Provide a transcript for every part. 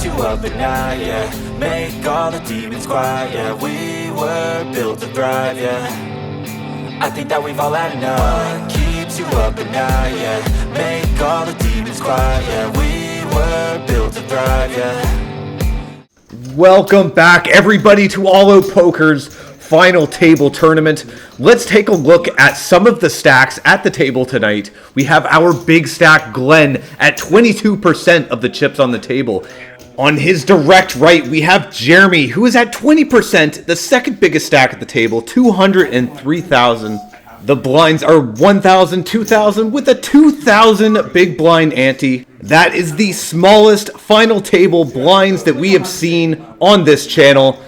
you up at night, yeah. Make all the demons quiet, yeah. We were built to thrive, yeah. I think that we've all had enough. What keeps you up at night, yeah. Make all the demons quiet, yeah. We were built to thrive, yeah. Welcome back, everybody, to All Out Poker's final table tournament. Let's take a look at some of the stacks at the table tonight. We have our big stack, Glenn, at 22% of the chips on the table. On his direct right, we have Jeremy, who is at 20%, the second biggest stack at the table, 203,000. The blinds are 1,000, 2,000, with a 2,000 big blind ante. That is the smallest final table blinds that we have seen on this channel.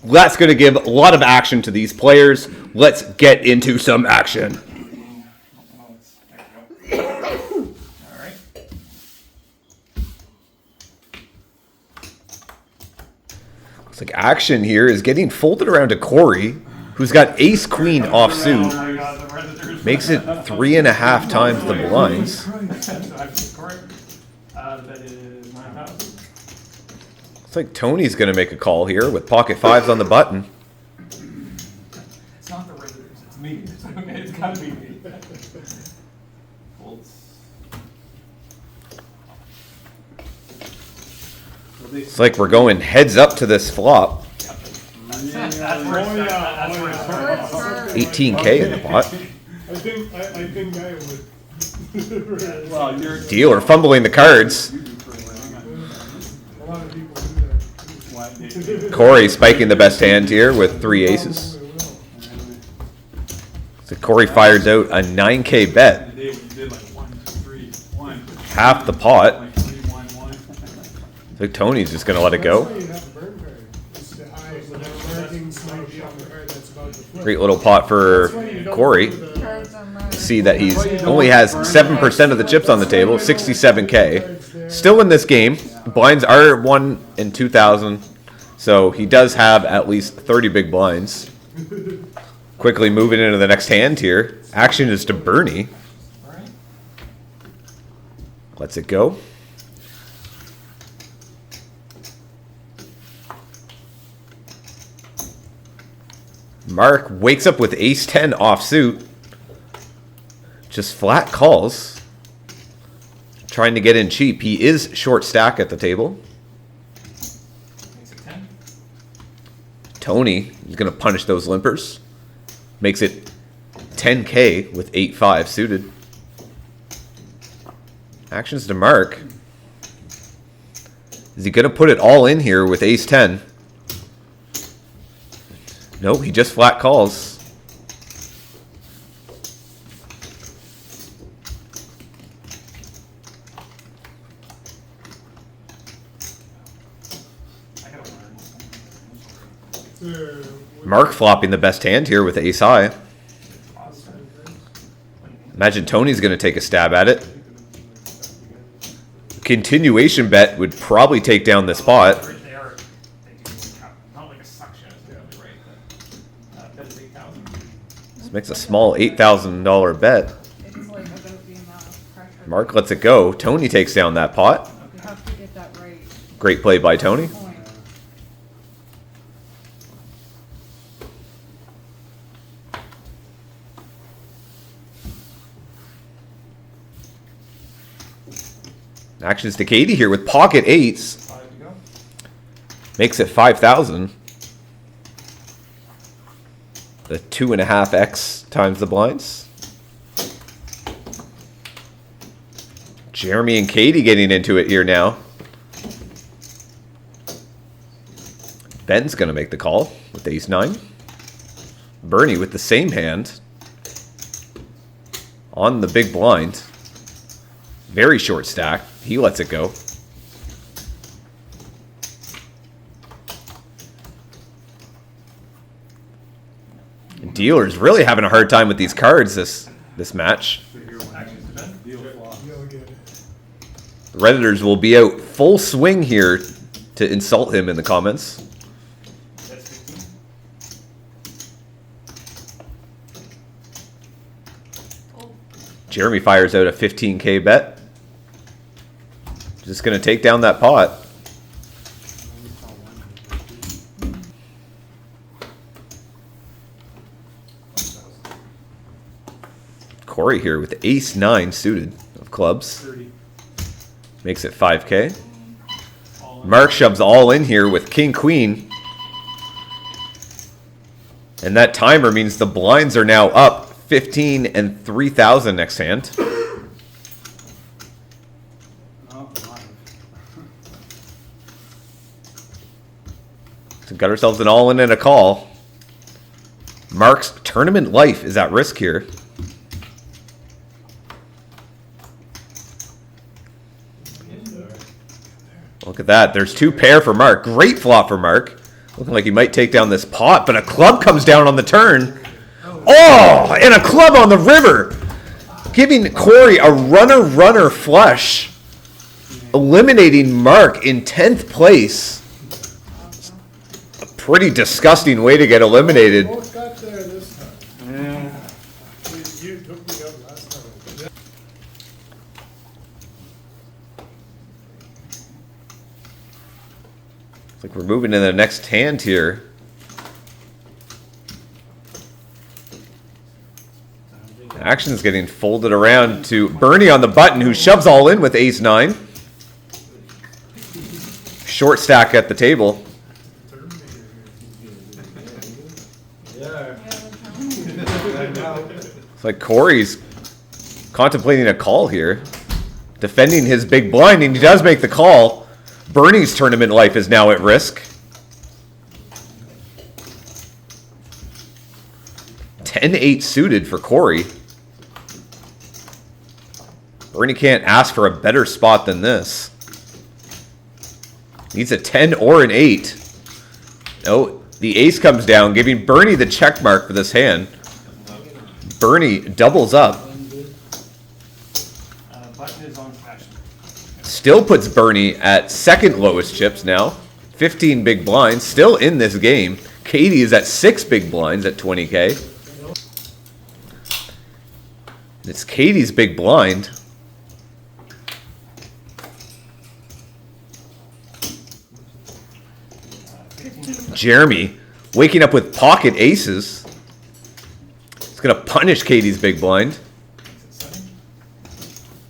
That's going to give a lot of action to these players. Let's get into some action. Looks like action here is getting folded around to Corey, who's got ace-queen offsuit. Makes it 3.5 times the blinds. Looks like Tony's going to make a call here with pocket fives on the button. It's not the Redditors, it's me. It's got to be me. It's like we're going heads up to this flop. 18K in the pot. I think I would. Well, you're Dealer fumbling the cards. A lot of people do that. Corey spiking the best hand here with 3 aces. So Corey fires out a 9K bet. the day when you did like 1, 2, 3, 1. Half the pot. Like 3, 1, 1. So Tony's just going to let it go. That's why you have the burn card. It's the eye, the markings might be on the card that's about to flip. Great little pot for Corey. See that he's only has 7% of the chips on the table, 67K. Still in this game. Blinds are 1 and 2,000. So he does have at least 30 big blinds. Quickly moving into the next hand here. Action is to Bernie. Lets it go. Mark wakes up with ace-10 offsuit. Just flat calls. Trying to get in cheap. He is short stack at the table. Makes it 10. Tony is going to punish those limpers. Makes it 10K with 8-5 suited. Actions to Mark. Is he going to put it all in here with ace-10? Nope, he just flat calls. I gotta learn. Mark flopping the best hand here with ace high. Imagine Tony's going to take a stab at it. Continuation bet would probably take down this pot. Right there, they do not like a suction, it's probably right. But that is 8,000. This makes a small $8,000 bet. It's like about the amount of pressure. Mark lets it go. Tony takes down that pot. You have to get that right Great play by Tony. point. Actions to Katie here with pocket eights. 5 to go. Makes it 5,000. The 2.5x times the blinds. Jeremy and Katie getting into it here now. Ben's going to make the call with ace-9. Bernie with the same hand. On the big blind. Very short stack. He lets it go. Dealer's really having a hard time with these cards this match. Actions to Ben. You'll get it. The Redditors will be out full swing here to insult him in the comments. That's 15. Jeremy fires out a 15K bet. Just going to take down that pot. Corey here with ace-9 suited of clubs. Makes it 5K. Mark shoves all in here with king-queen. And that timer means the blinds are now up 15 and 3,000 next hand. So got ourselves an all-in and a call. Mark's tournament life is at risk here. Look at that. There's 2 pair for Mark. Great flop for Mark. Looking like he might take down this pot, but a club comes down on the turn. Oh, and a club on the river. Giving Corey a runner flush. Eliminating Mark in 10th place. A pretty disgusting way to get eliminated. Both got there this time. Yeah. You took me up last time. It's like we're moving to the next hand here. Action's getting folded around to Bernie on the button, who shoves all in with ace-9. Short stack at the table. It's like Corey's contemplating a call here. Defending his big blind, and he does make the call. Bernie's tournament life is now at risk. 10-8 suited for Corey. Bernie can't ask for a better spot than this. Needs a 10 or an 8. Oh, the ace comes down, giving Bernie the check mark for this hand. Bernie doubles up. Button is on action. Still puts Bernie at second lowest chips now. 15 big blinds, still in this game. Katie is at 6 big blinds at 20K. It's Katie's big blind. Jeremy waking up with pocket aces. It's going to punish Katie's big blind.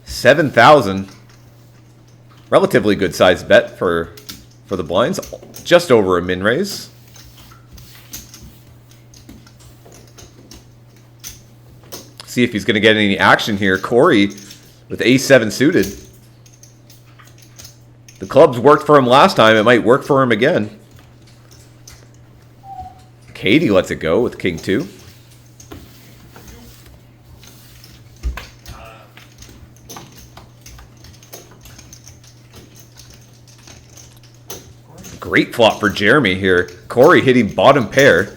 7,000. Relatively good sized bet for the blinds. Just over a min raise. See if he's going to get any action here. Corey with ace-7 suited. The clubs worked for him last time. It might work for him again. Katie lets it go with king-2. Great flop for Jeremy here. Corey hitting bottom pair.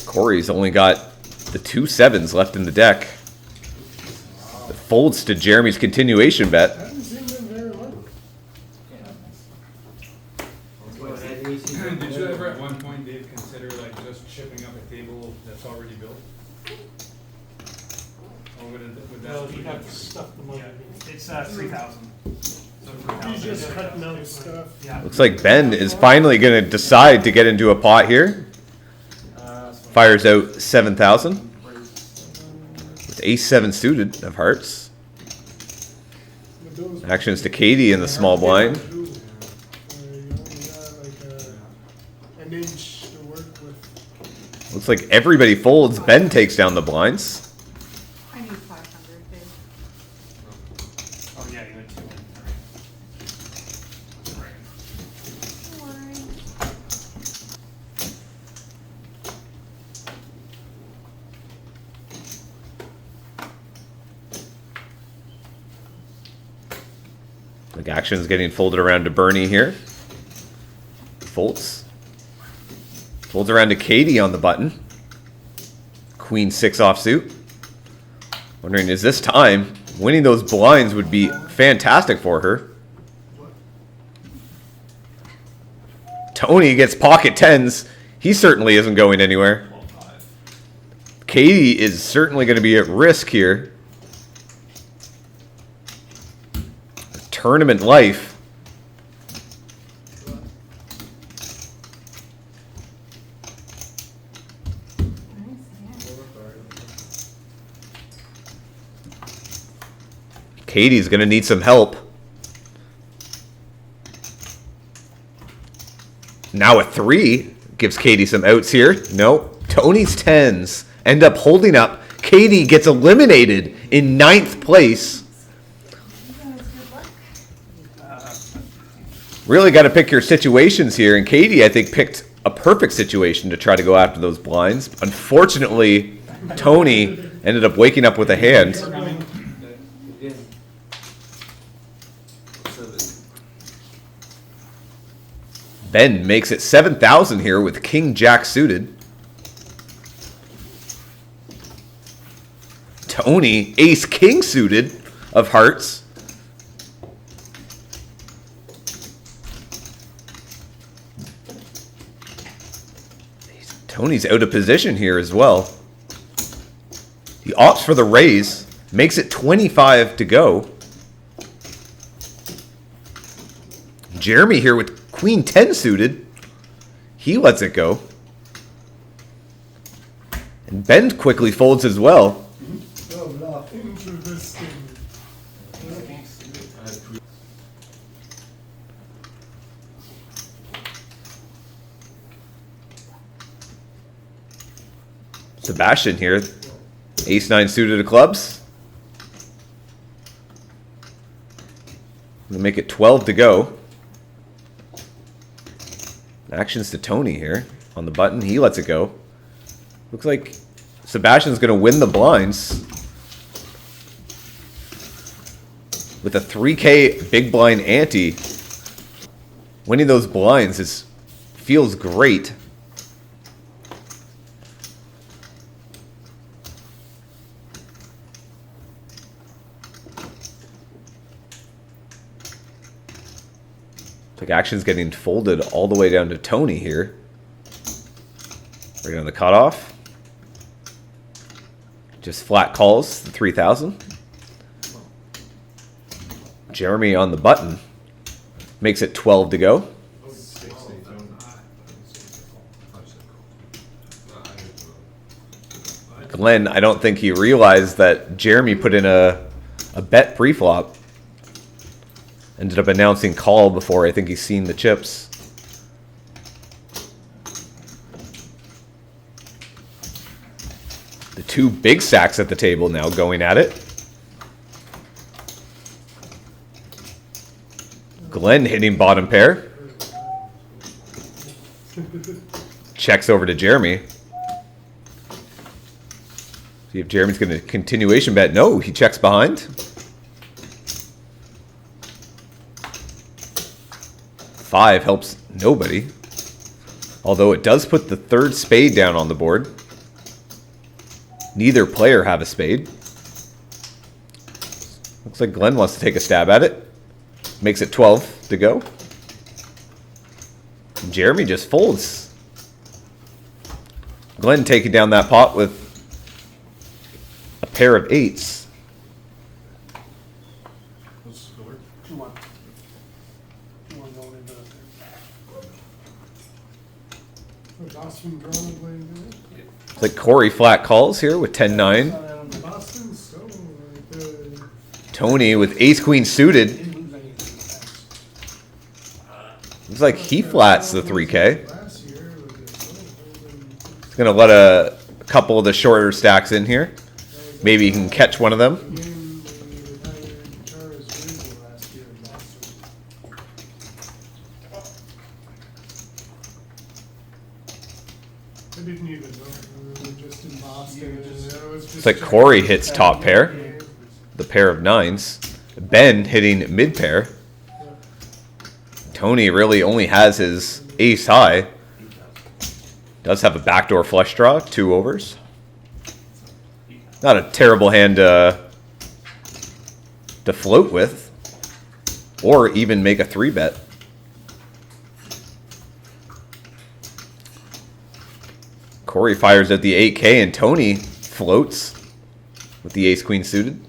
Corey's only got the 2 7s left in the deck. It folds to Jeremy's continuation bet. Haven't seen them very long. Did you ever at one point, Dave, consider like just chipping up a table that's already built? Or would Well, that you be have Stuff them Yeah, on. it's 3,000. So 3,000. He's just cutting out stuff. Yeah. Looks like Ben is finally going to decide to get into a pot here. Fires out 7,000 with ace-7 suited of hearts. Actions to Katie in the small blind. You only got like an inch to work with. Looks like everybody folds. Ben takes down the blinds. I need 500, babe. Oh, yeah, you went 2 in. Right. Don't worry. Like action's getting folded around to Bernie here. Folds. Folds around to Katie on the button. Queen 6 offsuit. Wondering, is this time winning those blinds would be fantastic for her. Tony gets pocket 10s. He certainly isn't going anywhere. Katie is certainly going to be at risk here. Tournament life. Katie's going to need some help. Now a 3 gives Katie some outs here. No. Tony's 10s end up holding up. Katie gets eliminated in 9th place. Really got to pick your situations here. And Katie, I think, picked a perfect situation to try to go after those blinds. Unfortunately, Tony ended up waking up with a hand. Ben makes it 7,000 here with King Jack suited. Tony, Ace King suited of hearts. Tony's out of position here as well. He opts for the raise, makes it 25 to go. Jeremy here with Queen 10 suited. He lets it go. And Ben quickly folds as well. Oh, no. Interesting. Sebastian here. Ace 9 suited of clubs. Gonna make it 12 to go. Actions to Tony here on the button. He lets it go. Looks like Sebastian's going to win the blinds with a 3K big blind ante. Winning those blinds feels great. Like action's getting folded all the way down to Tony here. Right on the cutoff. Just flat calls the 3,000. Jeremy on the button. Makes it 12 to go. Glenn, I don't think he realized that Jeremy put in a bet pre-flop. Ended up announcing call before I think he's seen the chips. The two big stacks at the table now going at it. Glenn hitting bottom pair. Checks over to Jeremy. See if Jeremy's going to continuation bet. No, he checks behind. 5 helps nobody. Although it does put the third spade down on the board. Neither player have a spade. Looks like Glenn wants to take a stab at it. Makes it 12 to go. And Jeremy just folds. Glenn taking down that pot with a pair of 8s. It's like Corey flat calls here with 10-9. Tony with ace-queen suited. Looks like he flats the 3K. He's going to let a couple of the shorter stacks in here. Maybe he can catch one of them. It's like Corey hits top pair, the pair of 9s. Ben hitting mid pair. Tony really only has his ace high. Does have a backdoor flush draw, 2 overs. Not a terrible hand to float with, or even make a 3-bet. Corey fires at the 8K and Tony floats with the ace-queen suited.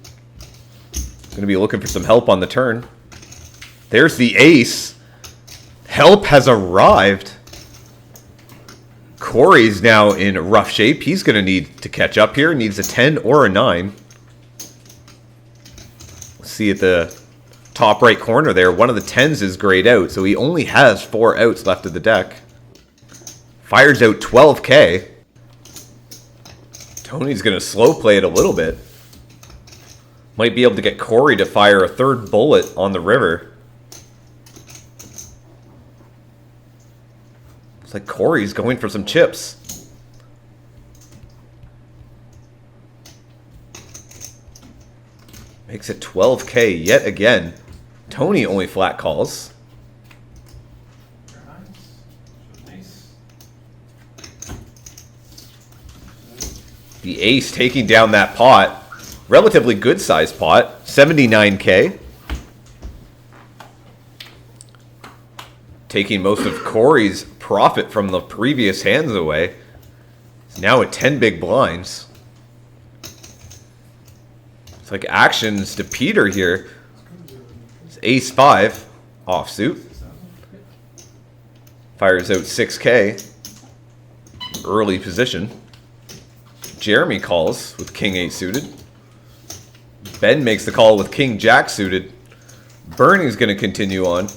Going to be looking for some help on the turn. There's the ace. Help has arrived. Corey's now in rough shape. He's going to need to catch up here. Needs a 10 or a 9. See at the top right corner there, one of the 10s is grayed out, so he only has 4 outs left of the deck. Fires out 12K. Tony's going to slow play it a little bit. Might be able to get Corey to fire a 3rd bullet on the river. Looks like Corey's going for some chips. Makes it 12K yet again. Tony only flat calls. Nice. The ace taking down that pot. Relatively good sized pot. 79K. Taking most of Corey's profit from the previous hands away. It's now at 10 big blinds. It's like actions to Peter here. It's ace 5 offsuit. Fires out 6K. Early position. Jeremy calls with king 8 suited. Ben makes the call with king jack suited. Bernie's going to continue on.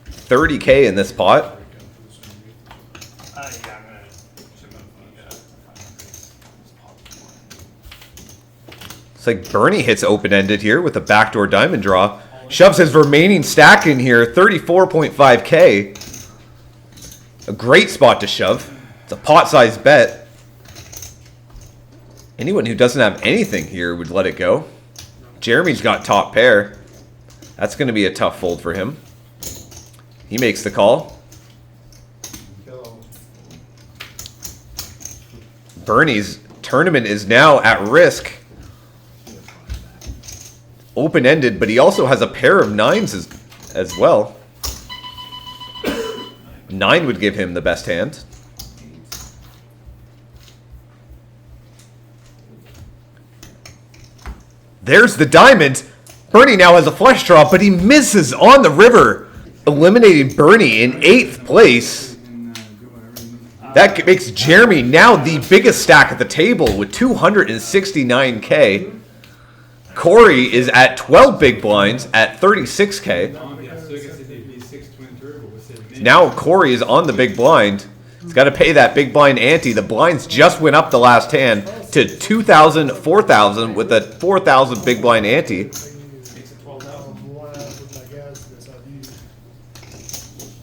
$30K in this pot. Yeah, I'm gonna chip up the 500. It's like Bernie hits open-ended here with a backdoor diamond draw. Shoves his remaining stack in here, 34.5K. A great spot to shove. It's a pot-sized bet. Anyone who doesn't have anything here would let it go. Jeremy's got top pair. That's going to be a tough fold for him. He makes the call. Bernie's tournament is now at risk. Open-ended, but he also has a pair of 9s as well. 9 would give him the best hand. There's the diamond. Bernie now has a flush draw, but he misses on the river, eliminating Bernie in 8th place. That makes Jeremy now the biggest stack at the table with 269K. Corey is at 12 big blinds at 36K. Now Corey is on the big blind. He's got to pay that big blind ante. The blinds just went up the last hand to 2,000, 4,000 with a 4,000 big blind ante.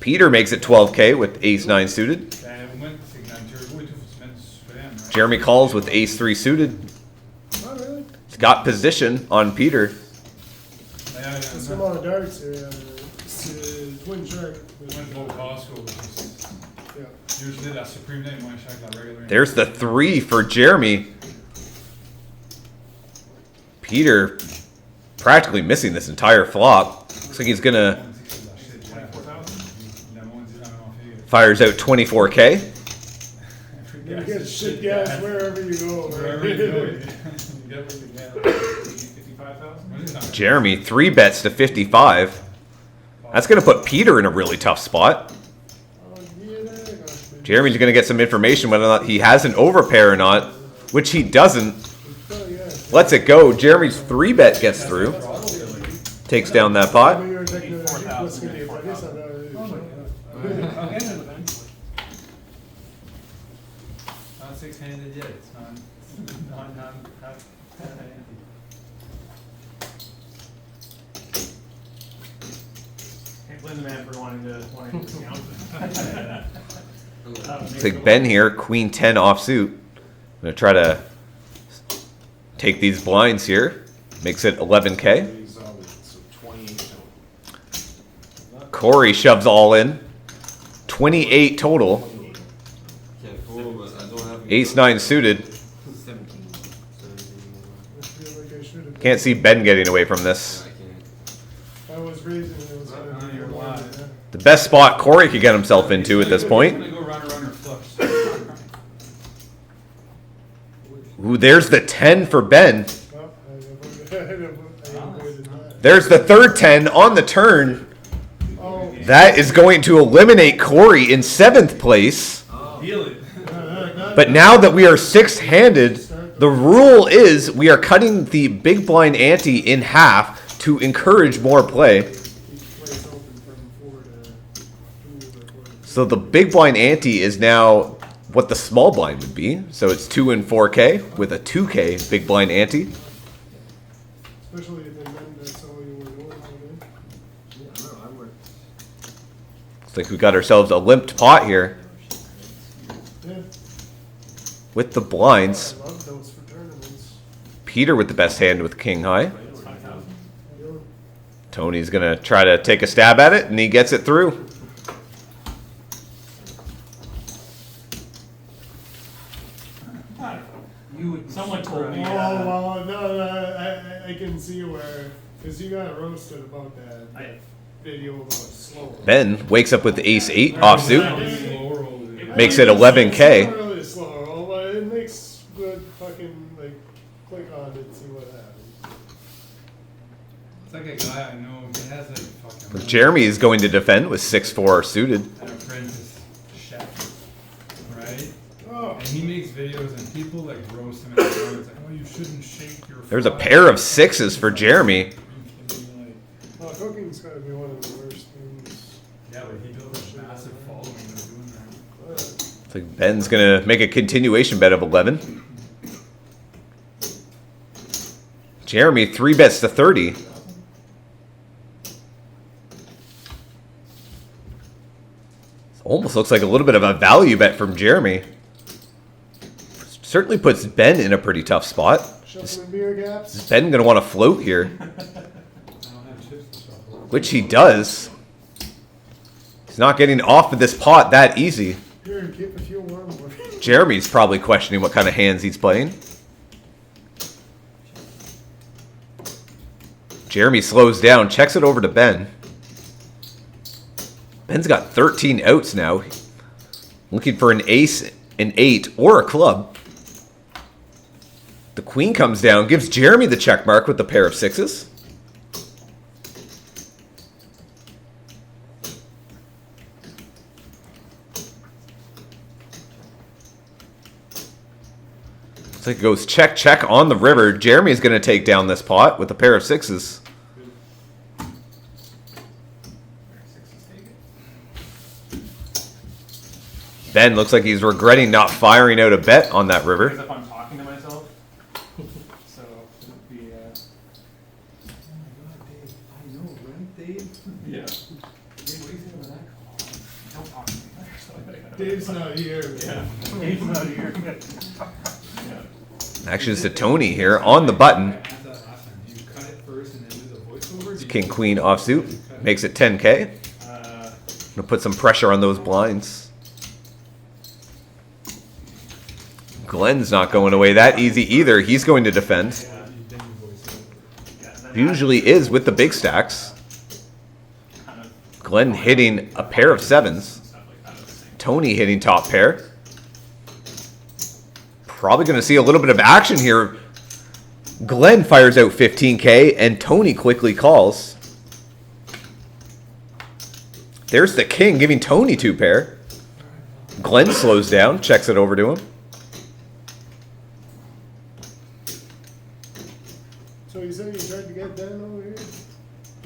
Peter makes it 12K with ace 9 suited. Jeremy calls with ace 3 suited. He's got position on Peter. Let's come on darts here. Twin shark. There's the 3 for Jeremy. Peter practically missing this entire flop. Looks like he's gonna fires out 24K. You get shit gas wherever you go. Jeremy 3 bets to 55. That's gonna put Peter in a really tough spot. Jeremy's going to get some information whether or not he has an overpair or not, which he doesn't. Lets it go. Jeremy's 3-bet gets through. Takes down that pot. Not 6-handed yet. It's not Can't blame the man for wanting to discount. Take Ben here, queen 10 offsuit. I'm going to try to take these blinds here. Makes it 11K. Corey shoves all in. 28 total. Ace 9 suited. Can't see Ben getting away from this. The best spot Corey could get himself into at this point. Ooh, there's the 10 for Ben. There's the third 10 on the turn. That is going to eliminate Corey in 7th place. But now that we are 6-handed, The rule is we are cutting the big blind ante in half to encourage more play. Each place open from 4 to 2 or 4. So the big blind ante is now what the small blind would be. So it's 2 and 4K with a 2K big blind ante. Especially if they meant that's all you were doing all day. Yeah, I don't know, I worked. Looks like we got ourselves a limped pot here Yeah, with the blinds. I love those for tournaments. Peter with the best hand with king high. It's 5,000. I don't- Tony's gonna try to take a stab at it, and he gets it through. Someone told me. Oh, well, no, I can see where, because you got roasted about that video about slow. Ben wakes up with the ace-8 offsuit. Slow roll it. Makes it It's 11K. not really a slow roll, but it makes good fucking, like, click on it, see what happens. It's like a guy I know, he has like fucking. Jeremy is going to defend with 6-4 suited. An apprentice chef, right? Oh, And he makes videos and people like roast him in the comments like, oh, you shouldn't shake your. There's a fry." pair of 6s for Jeremy. You can be like, well, cooking's gotta be one of the worst things. yeah, but he built a massive following of doing that. Looks like Ben's gonna make a continuation bet of 11. Jeremy 3 bets to 30. Almost looks like a little bit of a value bet from Jeremy. Certainly puts Ben in a pretty tough spot. Shuffling beer gaps. Is Ben gonna want to float here? I don't have chips to shuffle. Which he does. He's not getting off of this pot that easy. Here, and keep a few warm. Jeremy's probably questioning what kind of hands he's playing. Jeremy slows down, checks it over to Ben. Ben's got 13 outs now. Looking for an ace, an 8, or a club. The queen comes down, gives Jeremy the check mark with the pair of 6s. Looks like it goes check, check on the river. Jeremy's going to take down this pot with a pair of 6s. Ben looks like he's regretting not firing out a bet on that river. Because if I'm talking to myself. So it would be. Oh my god, Dave, I know, right, Dave? Yeah. Dave, what do you think of that call? Don't talk to me. Dave's not here. Yeah. Dave's not here. Yeah. Actions to Tony here on the button. I asked that last time. Do you cut it first and then do the voiceover? Do you King do queen the offsuit voiceover? makes it 10K. Uh, Gonna put some pressure on those blinds. Glenn's not going away that easy either. He's going to defend. yeah. Then you voiceover. Yeah. and then Usually is with the big stacks. kind of Glenn hitting a pair of 7s. and stuff like that at the same time. Tony hitting top pair. Probably going to see a little bit of action here. Glenn fires out 15K and Tony quickly calls. There's the king giving Tony 2 pair. Glenn slows down, checks it over to him. So you said you tried to get Ben over here?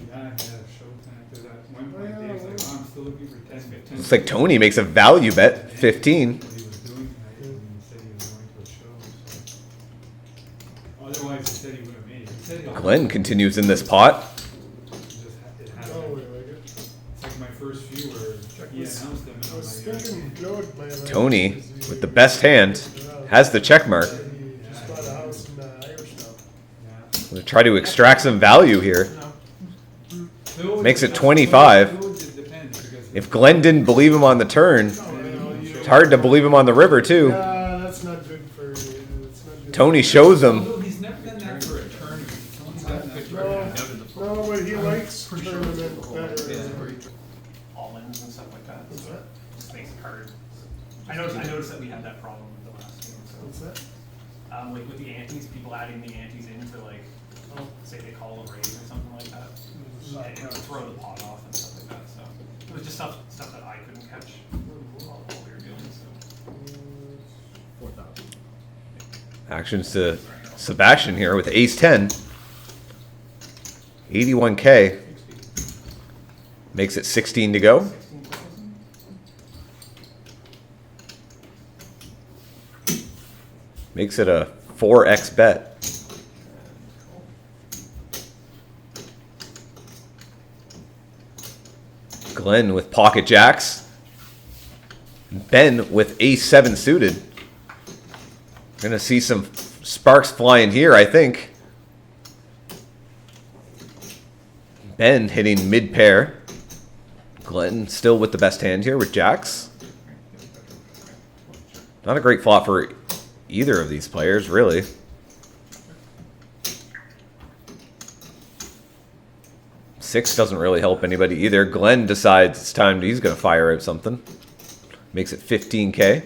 Yeah, I had a show tonight. There's that one Oh, point yeah, Dave's like, well. oh, I'm still looking for 10, 15. Looks like Tony makes a value bet, 15. What he was doing tonight, and he said he was going to a show. So. Otherwise, he said he would have made it. He said he'll Glenn continues in this pot. it has Oh, we been. like it. It's like my first few where he announced them, and I I was was like, thinking Joe would play that. Tony, because he- with the best hand, has the check mark. He just bought a house in Irish now. yeah. Gonna try to extract some value here. So Makes it that's- 25. so it depends, because If Glenn didn't believe him on the turn, it's hard to believe him on the river too. Yeah, that's not good for. That's not good. Tony shows him. Although he's never done that for a tournament. He's only done that for No, but he likes tournament better. all-ins and stuff like that. What's So that? just makes the card. I noticed that we had that problem with the last game. What's So that? like with the antes, people adding the antes into like, say they call a raise or something like that. It would throw the pot off and stuff like that. So it was just stuff that I couldn't catch while we were doing. So 4,000. Actions to Sebastian here with ace 10. 81K. Makes it 16 to go. Makes it a 4x bet. Glenn with pocket jacks. Ben with ace 7 suited. Gonna see some sparks flying here, I think. Ben hitting mid pair. Glenn still with the best hand here with jacks. Not a great flop for either of these players, really. Six doesn't really help anybody either. Glenn decides it's time, he's going to fire out something. Makes it 15K.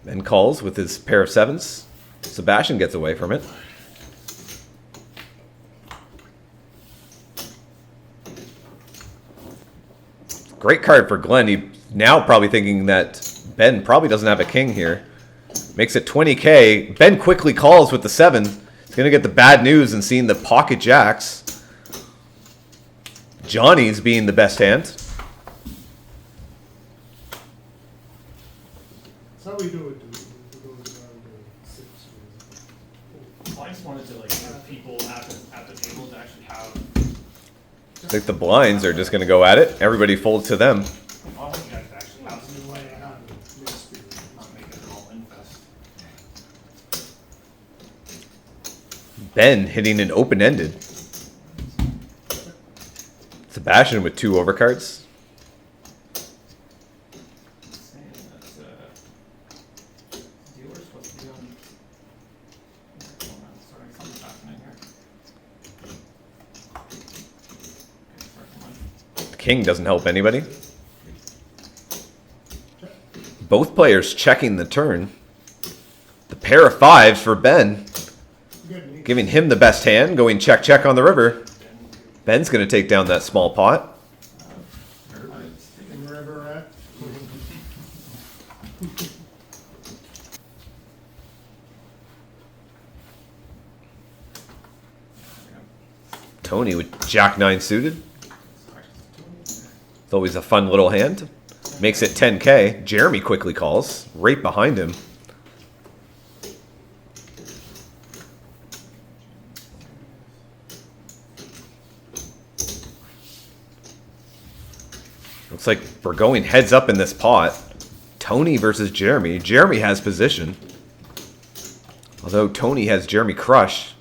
Ben calls with his pair of sevens. Sebastian gets away from it. Great card for Glenn. He now probably thinking that Ben probably doesn't have a king here. Makes it 20K. Ben quickly calls with the 7. He's going to get the bad news and seeing the pocket jacks. Johnny's being the best hand. That's how we do it. We go down to 6. Well, I just wanted to like give people at the table to actually have. I think the blinds are just going to go at it. Everybody folds to them. I want you guys to actually have some way and not make it all infest. Ben hitting an open-ended. Sebastian with 2 overcards. Dealer's supposed to be on. Sorry, something's happening here. The king doesn't help anybody. Both players checking the turn. The pair of 5s for Ben. Giving him the best hand. Going check, check on the river. Ben's going to take down that small pot. And wherever we're at. Tony with Jack 9 suited. It's always a fun little hand. Makes it 10K. Jeremy quickly calls. Right behind him. Looks like we're going heads up in this pot. Tony versus Jeremy. Jeremy has position. Although Tony has Jeremy crushed.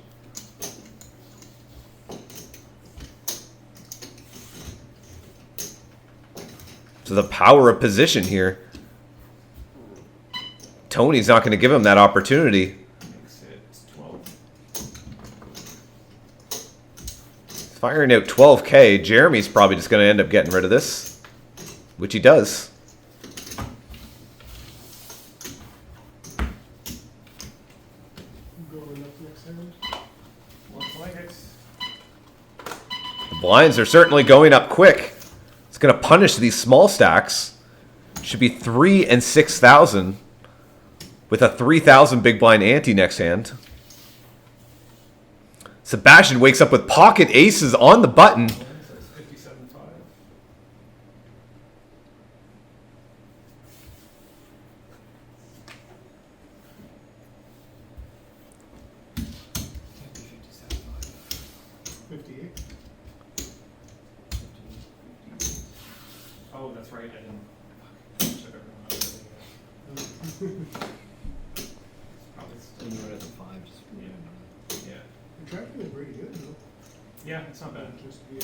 So the power of position here. Tony's not going to give him that opportunity. Makes it 12. Firing out 12K. Jeremy's probably just going to end up getting rid of this. Which he does. Going up next hand. Looks like it's. The blinds are certainly going up quick. It's going to punish these small stacks. Should be 3 and 6,000 with a 3,000 big blind ante next hand. Sebastian wakes up with pocket aces on the button. Says 57.5. Oh, that's right. I didn't. Took everyone out of it. Probably still Then you're at the 5, just yeah. The tracking is pretty good, though. Yeah, it's not bad. Just to be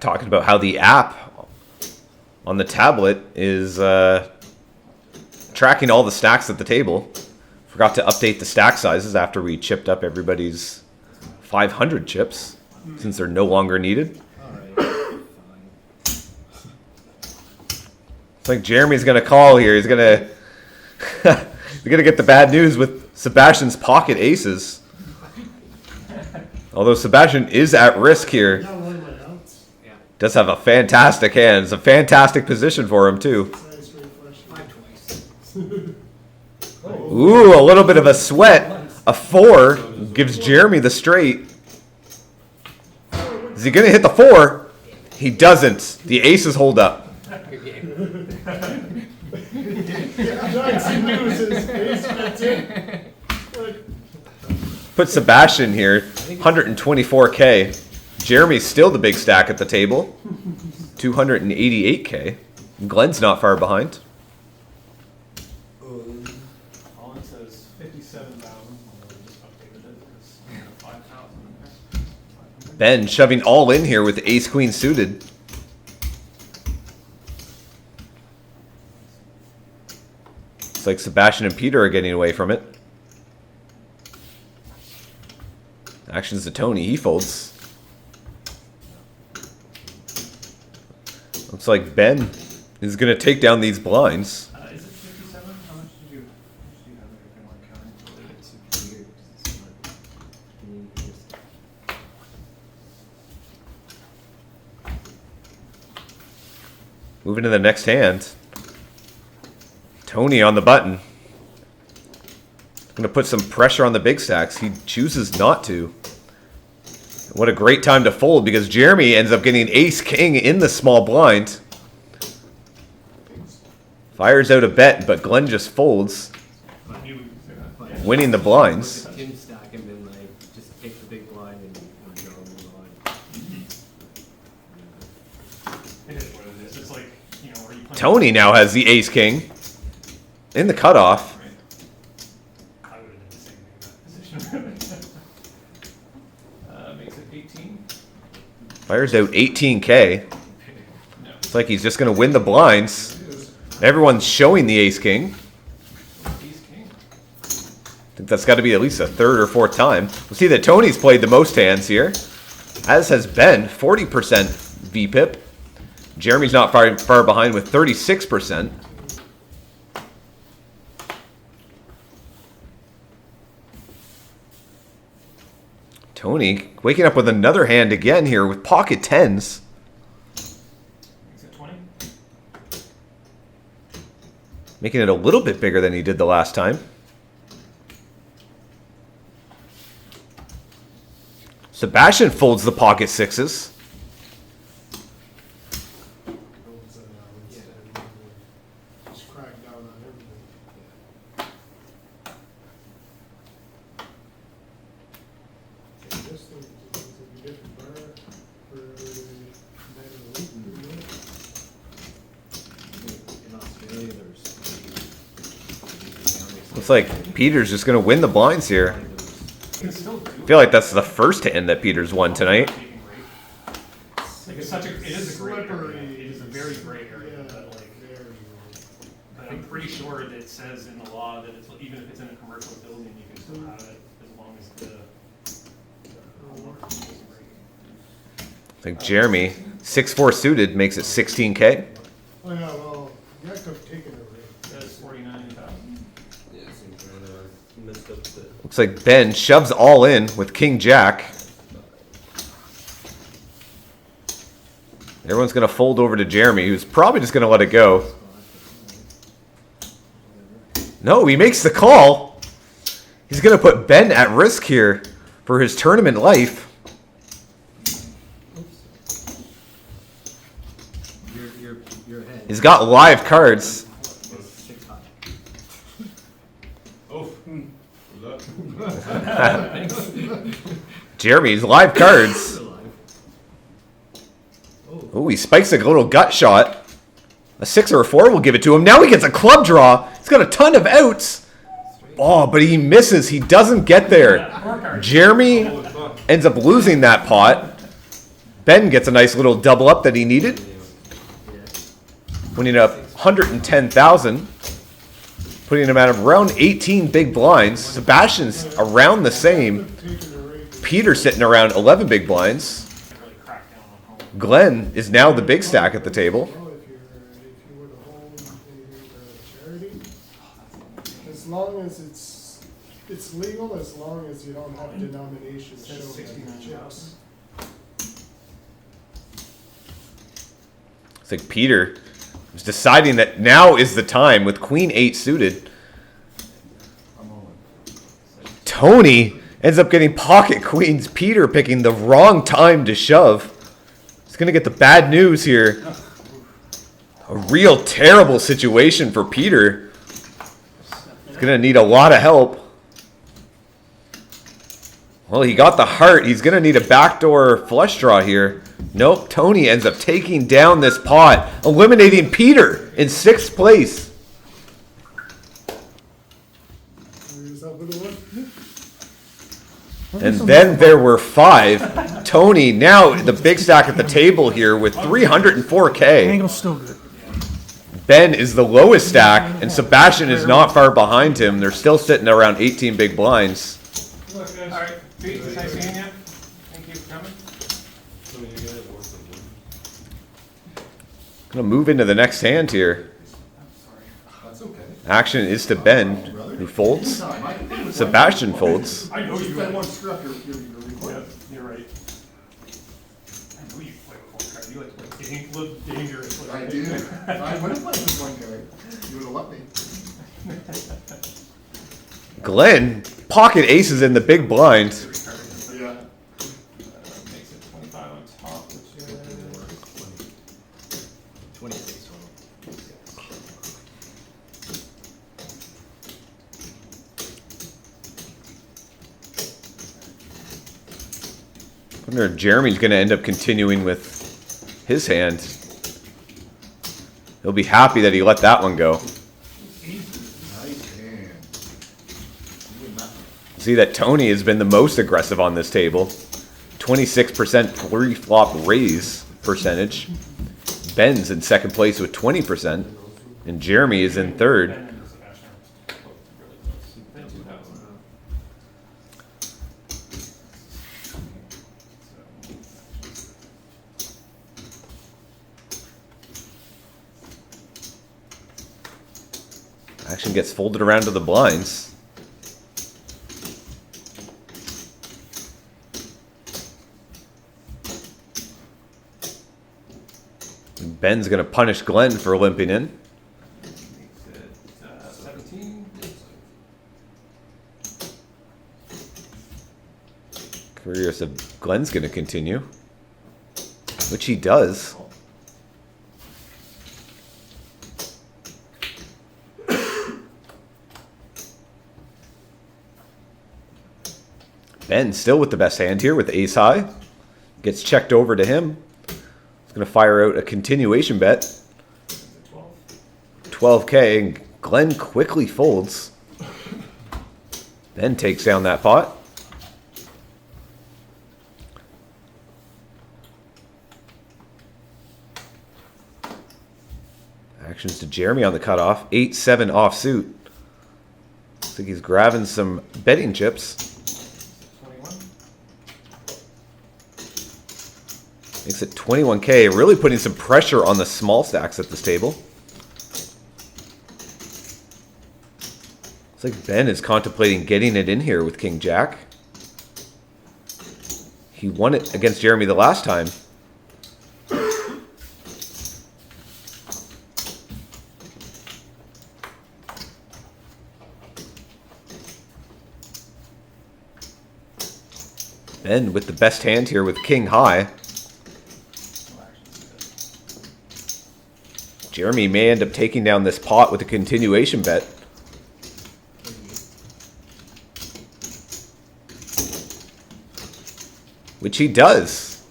Talking about how the app on the tablet is tracking all the stacks at the table. Forgot to update the stack sizes after we chipped up everybody's 500 chips, since they're no longer needed. Alright, fine. It's like Jeremy's gonna call here. He's gonna get the bad news with Sebastian's pocket aces. Although Sebastian is at risk here. Got one of my outs. Yeah. Does have a fantastic hand. It's a fantastic position for him, too. Nice reflection. Ooh, a little bit of a sweat. A 4 gives Jeremy the straight. Is he going to hit the 4? He doesn't. The aces hold up. Johnson uses ace bets in. Put Sebastian here, 124K. Jeremy's still the big stack at the table, 288K. Glenn's not far behind. All it says 57,000. Just updated it. It's 5,000 in there. Ben shoving all in here with ace queen suited. It's like Sebastian and Peter are getting away from it. Actions to Tony, he folds. Looks like Ben is going to take down these blinds. Is it 57? How much did you have there if you want counting? Moving to the next hand. Tony on the button. Going to put some pressure on the big stacks. He chooses not to. What a great time to fold because Jeremy ends up getting ace-king in the small blind. Fires out a bet, but Glenn just folds, winning the blinds. Tim stack and then like just take the big blind and draw the line. It is what it is. It's like, you know, where you play. Tony now has the ace-king in the cutoff. Right. I would have done the same thing in that position. Makes it 18. Fires out 18K. No. It's like he's just going to win the blinds. Everyone's showing the ace-king. He's king. I think that's got to be at least a third or fourth time. We'll see that Tony's played the most hands here, as has Ben, 40% VPIP. Jeremy's not far behind with 36%. Tony waking up with another hand again here with pocket tens. Makes it 20. Making it a little bit bigger than he did the last time. Sebastian folds the pocket sixes. Just crack down on everything. This thing is a different bar for night of the week. In Australia, there's Looks like Peter's just going to win the blinds here. It's still do. I feel like that's the first hand that Peter's won tonight. Like it's such a, it is a gray area. Slippery. It is a very gray area, Yeah, but like, very. but I'm pretty sure that it says in the law that it's, even if it's in a commercial building, you can still have it as long as the homeowner is agreeing. I think Jeremy, 6-4 suited, makes it 16K. Oh yeah, well, you have to have taken a rate. That's 49,000. yeah, seems kind of messed up the. Looks like Ben shoves all in with King Jack. Everyone's going to fold over to Jeremy, who's probably just going to let it go. No, he makes the call. He's going to put Ben at risk here for his tournament life. Your head. He's got live cards. 6 high. Oh, Jeremy's live cards. Oh, he spikes a little gut shot. A 6 or a 4 will give it to him. Now he gets a club draw. He's got a ton of outs. Oh, but he misses. He doesn't get there. Jeremy ends up losing that pot. Ben gets a nice little double up that he needed. Winning up 110,000. Putting him at around 18 big blinds. Sebastian's around the same. Taking a rate. Peter sitting around 11 big blinds. Really crack down on home. Glenn is now the big stack at the table. Well, if you were to hold anything for charity, as long as it's legal, as long as you don't have denominations Says showing on your 69,000. chips. Looks like Peter is deciding that now is the time with Queen 8 suited. Tony ends up getting pocket queens. Peter picking the wrong time to shove. He's going to get the bad news here. A real terrible situation for Peter. He's going to need a lot of help. Well, he got the heart. He's going to need a backdoor flush draw here. Nope, Tony ends up taking down this pot, eliminating Peter in 6th place. And then there were 5. Tony, now the big stack at the table here with 304K. Angle's still good. Ben is the lowest stack, and Sebastian is not far behind him. They're still sitting around 18 big blinds. Alright, Pete, nice seeing you. Thank you for coming. Gonna move into the next hand here. That's okay. Action is to Ben, who folds. Sebastian folds. I know you That guys. one screw up your record. Yeah, you're right. I know you play with one card. You like look dangerous. I do. If I would have played this one guy, you would have let me. Glenn, pocket aces in the big blind. Yeah. Makes it 25 on top, which is 26 total. I wonder if Jeremy's going to end up continuing with his hand. He'll be happy that he let that one go. Nice hand. See that Tony has been the most aggressive on this table. 26% pre-flop raise percentage. Ben's in 2nd place with 20%. And Jeremy is in 3rd. Ben and Sebastian are both really close. Ben 2000. Action gets folded around to the blinds. Ben's going to punish Glenn for limping in. Makes it 17. Curious if Glenn's going to continue. Which he does. Ben still with the best hand here with ace high. Gets checked over to him. He's going to fire out a continuation bet. 12K, and Glenn quickly folds. Ben takes down that pot. Actions to Jeremy on the cutoff. 8-7 offsuit. Looks like he's grabbing some betting chips. 21. Makes it 21K, really putting some pressure on the small stacks at this table. Looks like Ben is contemplating getting it in here with King Jack. He won it against Jeremy the last time. Ben with the best hand here with King High. Jeremy may end up taking down this pot with a continuation bet. Which he does.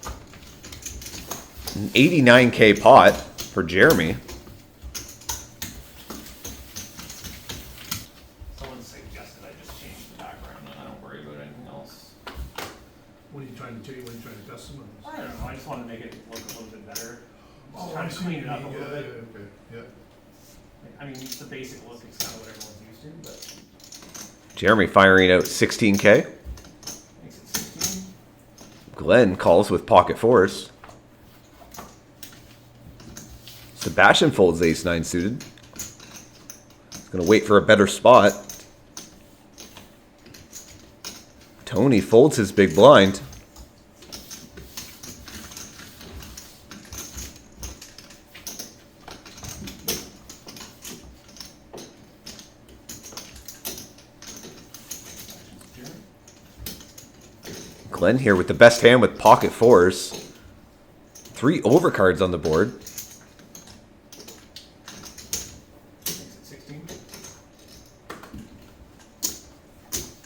An 89K pot for Jeremy. Someone suggested I just change the background and I don't worry about anything else. What are you trying to do? What are you trying to custom? I don't know. I just want to make it look a little bit better. Oh, Just trying to clean it up a little bit. Okay, yeah. I mean, the basic look is kind of what everyone's used to, but Jeremy firing out 16K. makes it 16. Glenn calls with pocket fours. Sebastian folds ace-9 suited. He's going to wait for a better spot. Tony folds his big blind. Glenn here with the best hand with pocket fours. 3 overcards on the board. Makes it 16.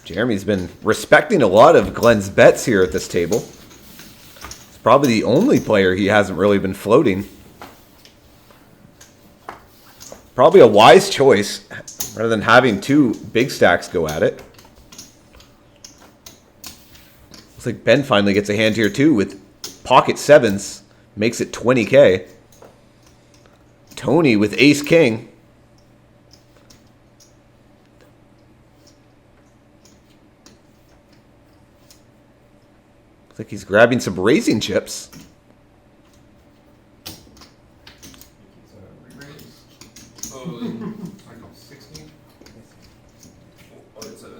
Jeremy's been respecting a lot of Glenn's bets here at this table. He's probably the only player he hasn't really been floating. Probably a wise choice rather than having 2 big stacks go at it. Looks like Ben finally gets a hand here too with pocket 7s. Makes it 20K. Tony with ace king. Looks like he's grabbing some racing chips. Re-raise. Oh, I know. 16. Oh, it's a.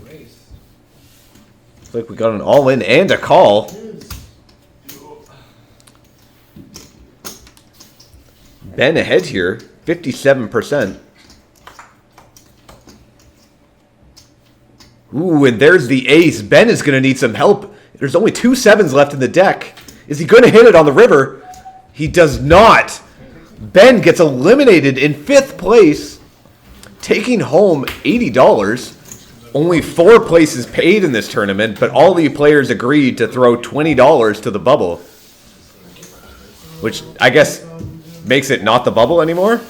Race. Looks like we got an all-in and a call. Is Ben ahead here, 57%. Ooh, and there's the ace. Ben is going to need some help. There's only 2 7s left in the deck. Is he going to hit it on the river? He does not. Ben gets eliminated in 5th place, taking home $80. Only 4 places paid in this tournament, but all the players agreed to throw $20 to the bubble, which I guess makes it not the bubble anymore.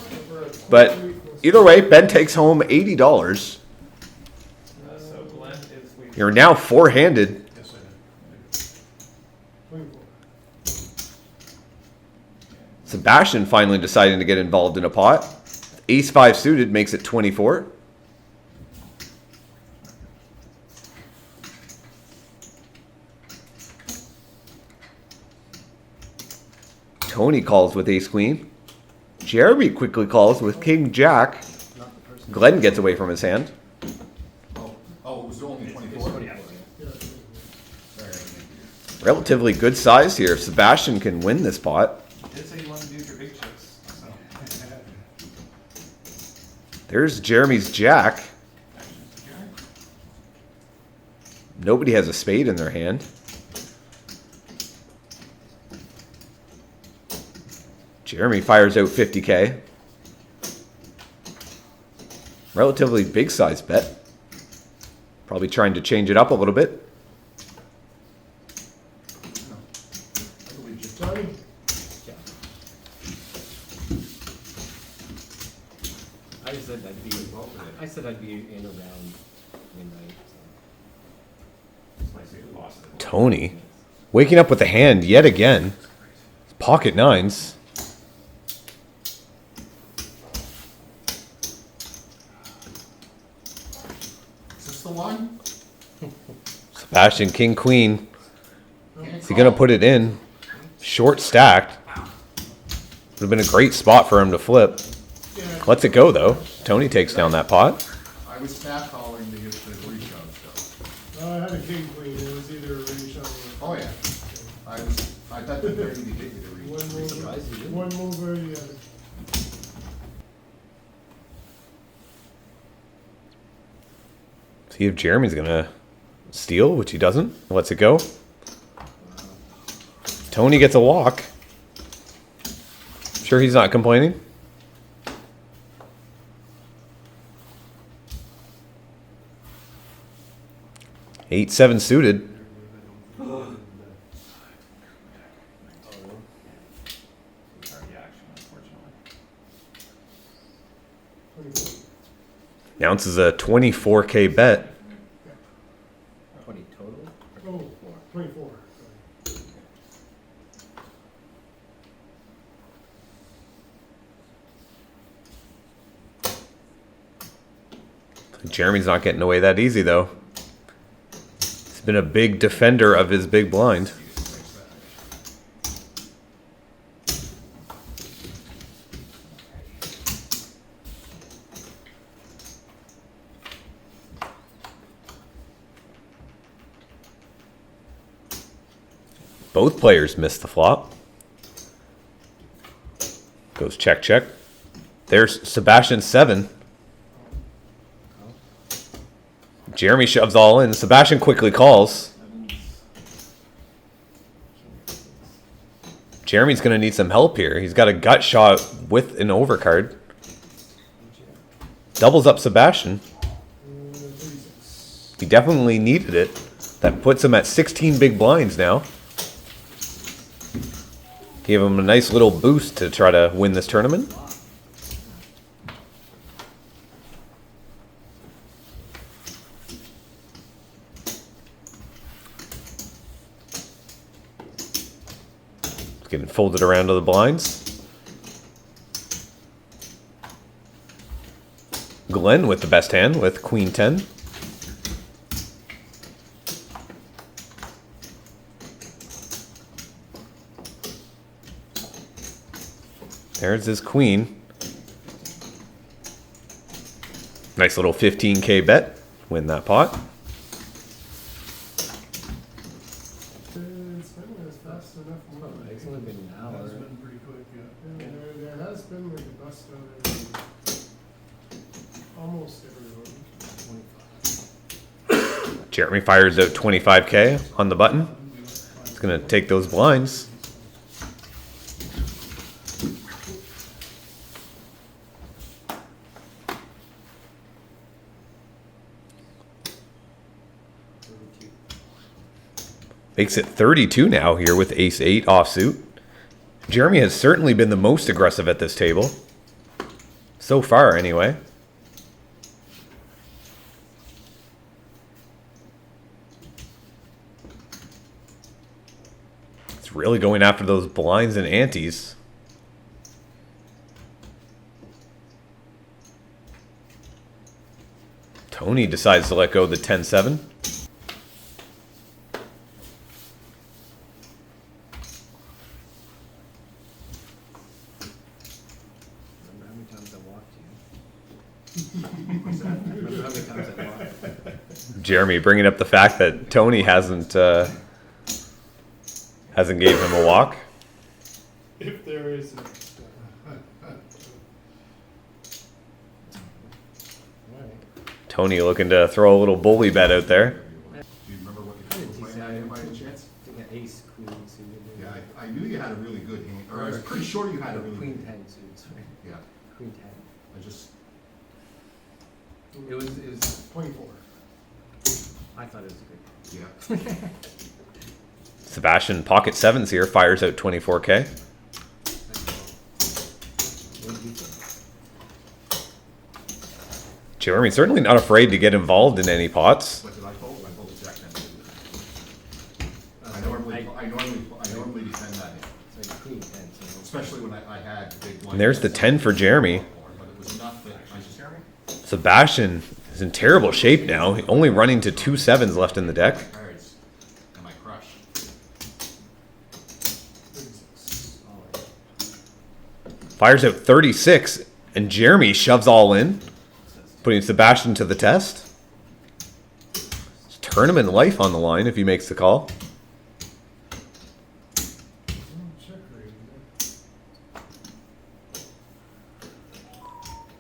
But either way, Ben takes home $80. So Glenn is leading. You're now 4-handed. Yes, I did. 24. Sebastian finally deciding to get involved in a pot. Ace 5 suited makes it 24. Tony calls with ace queen. Jeremy quickly calls with king jack. Glenn gets away from his hand. Oh, it was only 24? Yeah. Relatively good size here. Sebastian can win this pot. You did say you wanted to use your big chips. So. There's Jeremy's jack. Nobody has a spade in their hand. Jeremy fires out 50K. Relatively big size bet. Probably trying to change it up a little bit. I believe you. Johnny? I said I'd be involved in it. I said I'd be in around midnight. This might say the boss of the Tony waking up with a hand yet again. Pocket 9s. Is this the line? Sebastian king queen. Is he gonna put it in? Short stacked. Would have been a great spot for him to flip. Yeah. Lets it go though. Tony takes down that pot. I was snap calling to get the reshove, I had a king queen. It was either a ring shot Oh, yeah. I bet the 30 to get you the One reshove. Surprised you didn't. one move or the other. See if Jeremy's gonna steal, which he doesn't. Lets it go. Tony gets a walk. Sure he's not complaining. Eight, 7 suited. Sorry, action, unfortunately. 24. Announces a 24K bet. 20 total? Oh, 24. Jeremy's not getting away that easy though. He's been a big defender of his big blind. Both players missed the flop. Goes check, check. There's Sebastian 7. Jeremy shoves all in. Sebastian quickly calls. Jeremy's going to need some help here. He's got a gut shot with an overcard. Doubles up Sebastian. He definitely needed it. That puts him at 16 big blinds now. Gave him a nice little boost to try to win this tournament. Getting folded around to the blinds. Glenn with the best hand with Queen 10. There's his queen. Nice little 15K bet. Win that pot. It's been fast enough. It's only been an hour. That's been pretty quick, yeah. Yeah, there has been like a bust out of almost everyone. Jeremy fires out 25K on the button. He's going to take those blinds. Makes it 32 now here with ace-8 offsuit. Jeremy has certainly been the most aggressive at this table. So far, anyway. It's really going after those blinds and antes. Tony decides to let go of the 10-7. Jeremy bringing up the fact that Tony hasn't gave him a walk. If there is. Tony looking to throw a little bully bet out there. Do you remember what you were playing by any chance? I think an ace, queen suited. Yeah, I knew you had a really good hand, or I was pretty sure you had a really Queen good 10 hand. suited, sorry. Yeah, Queen 10. I just, It was 24. I thought it was a good. yeah. Sebastian pocket sevens here, fires out 24K. What did you think? Jeremy certainly not afraid to get involved in any pots. What did I fold? I folded Jack 10. I normally defend that hand, It's like Queen 10, so especially when I had the big blind. And there's the 10 for Jeremy. But it was enough that I just, Sebastian is in terrible shape now, only running to 2 sevens left in the deck. cards, and I crushed. 36. Fires out 36, and Jeremy shoves all in, putting Sebastian to the test. It's tournament life on the line if he makes the call. Check rating.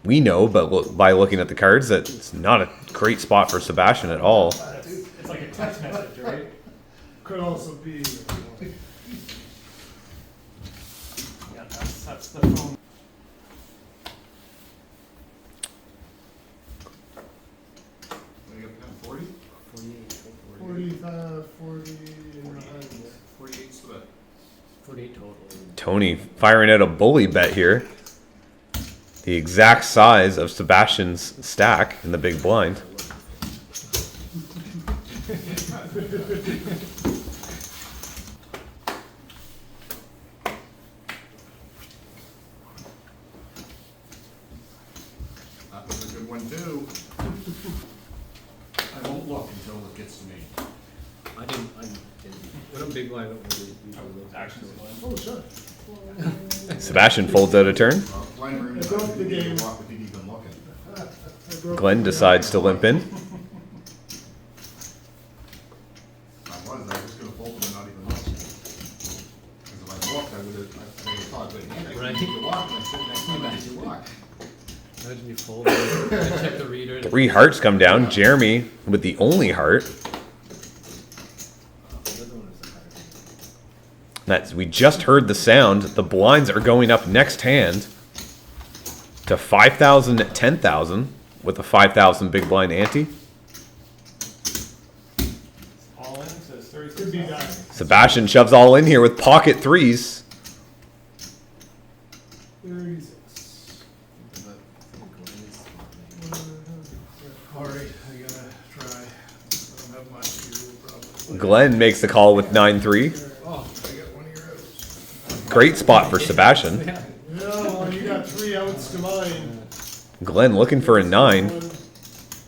We know, but by looking at the cards, that it's not a great spot for Sebastian at all. It's like a text message, right? Could also be. Yeah, that's the phone. What do you got, 40? 48, 45, 40, and 100. 48's the bet. 48 total. Tony firing out a bully bet here. The exact size of Sebastian's stack in the big blind. That was a good one too. I won't look until it gets to me. I didn't. When I'm big blind, I don't really usually look. Actions. Oh, sure. Sebastian folds out a turn. Blind room, I broke the didn't even game. walk without even looking. I broke Glenn the- decides to limp in. I was just gonna fold them and not even look. Because if I walked, I would've thought, good hand, I Right. couldn't walk, and I sit next to him and he walk. Imagine you fold it, check the reader. 3 hearts come down. Jeremy with the only heart. We just heard the sound. The blinds are going up next hand to 5,000 at 10,000 with a 5,000 big blind ante. All in, so it's Could be 36. that. Sebastian shoves all in here with pocket 3s. 36. Alright, I gotta try. I don't have much here, probably. Glenn makes the call with 9-3. Oh, I got one of your outs. Great spot for Sebastian. Yeah, well, you got 3 outs to mine. Glenn looking for a 9.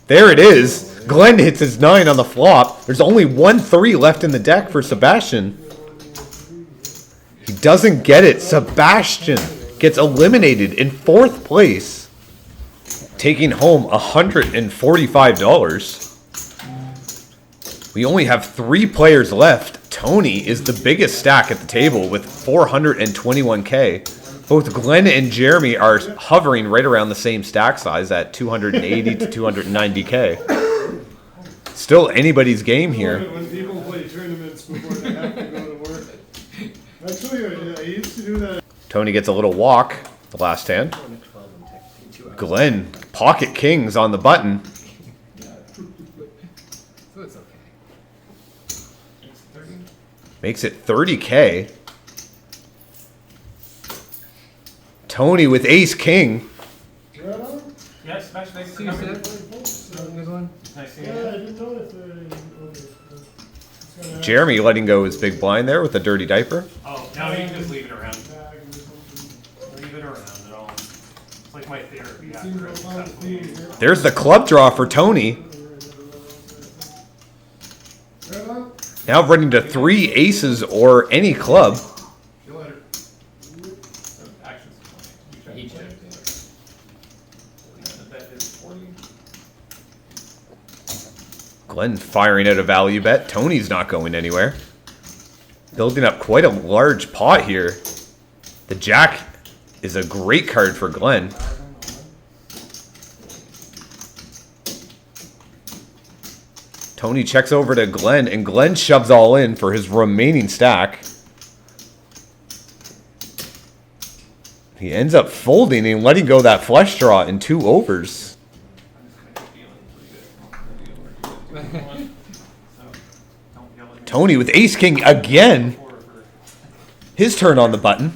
There it is. Glenn hits his 9 on the flop. There's only 1 3 left in the deck for Sebastian. He doesn't get it. Sebastian gets eliminated in 4th place, taking home $145. We only have 3 players left. Tony is the biggest stack at the table with 421K. Both Glenn and Jeremy are hovering right around the same stack size at 280 to 290K. Still anybody's game here. When people play tournaments before they have to go to work. Actually, I used to do that. Tony gets a little walk the last hand. Glenn, pocket kings on the button. So it's okay. It's 30. Makes it 30K. Tony with ace king. Right on? Yes, Sebastian, nice to See you, see you. Seb. Good one. Nice to see Yeah, I you. didn't know if they. Jeremy letting go his big blind there with a dirty diaper. Oh, no, you can just leave it around. Bag or something. Leave it around at all. It's like my therapy Seems after to a have found successful the game. here. There's the club draw for Tony. Right on? Now running to 3 aces or any club. See you later. So actions is 20. He checked it. The bet is 40. Glenn firing out a value bet. Tony's not going anywhere. Building up quite a large pot here. The jack is a great card for Glenn. Tony checks over to Glenn, and Glenn shoves all in for his remaining stack. He ends up folding and letting go that flush draw in 2 overs. Tony with ace king again. His turn on the button.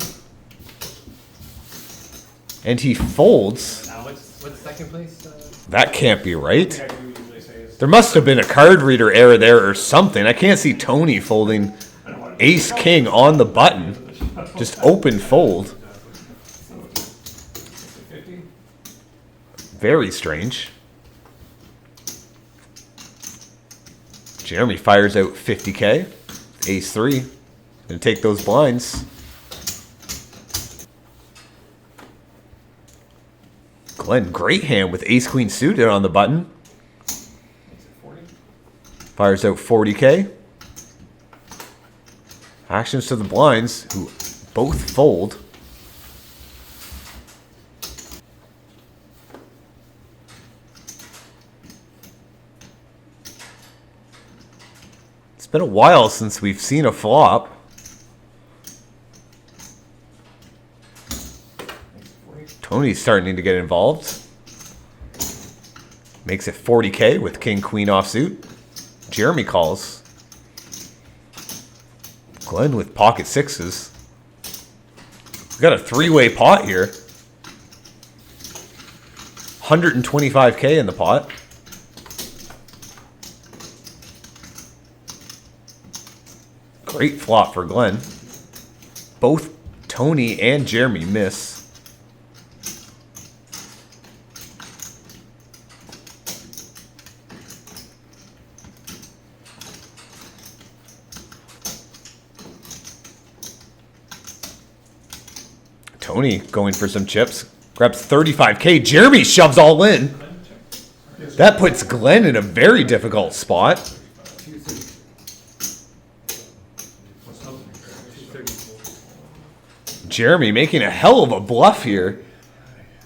And he folds. Now it's What's second place? That can't be right. I think I do usually say is There must have been a card reader error there or something. I can't see Tony folding ace king on the button. Just open fold. 50. Very strange. Jeremy fires out 50K. Ace 3. Gonna take those blinds. Glenn, great hand with ace queen suited on the button. Makes it 40. Fires out 40K. Actions to the blinds, who both fold. It's been a while since we've seen a flop. Makes it 40. Tony's starting to get involved. Makes it 40K with king queen offsuit. Jeremy calls. Glenn with pocket 6s. We got a 3-way pot here. 125K in the pot. Great flop for Glenn. Both Tony and Jeremy miss. Tony going for some chips. Grabs 35K. Jeremy shoves all in. That puts Glenn in a very difficult spot. 230. Jeremy making a hell of a bluff here.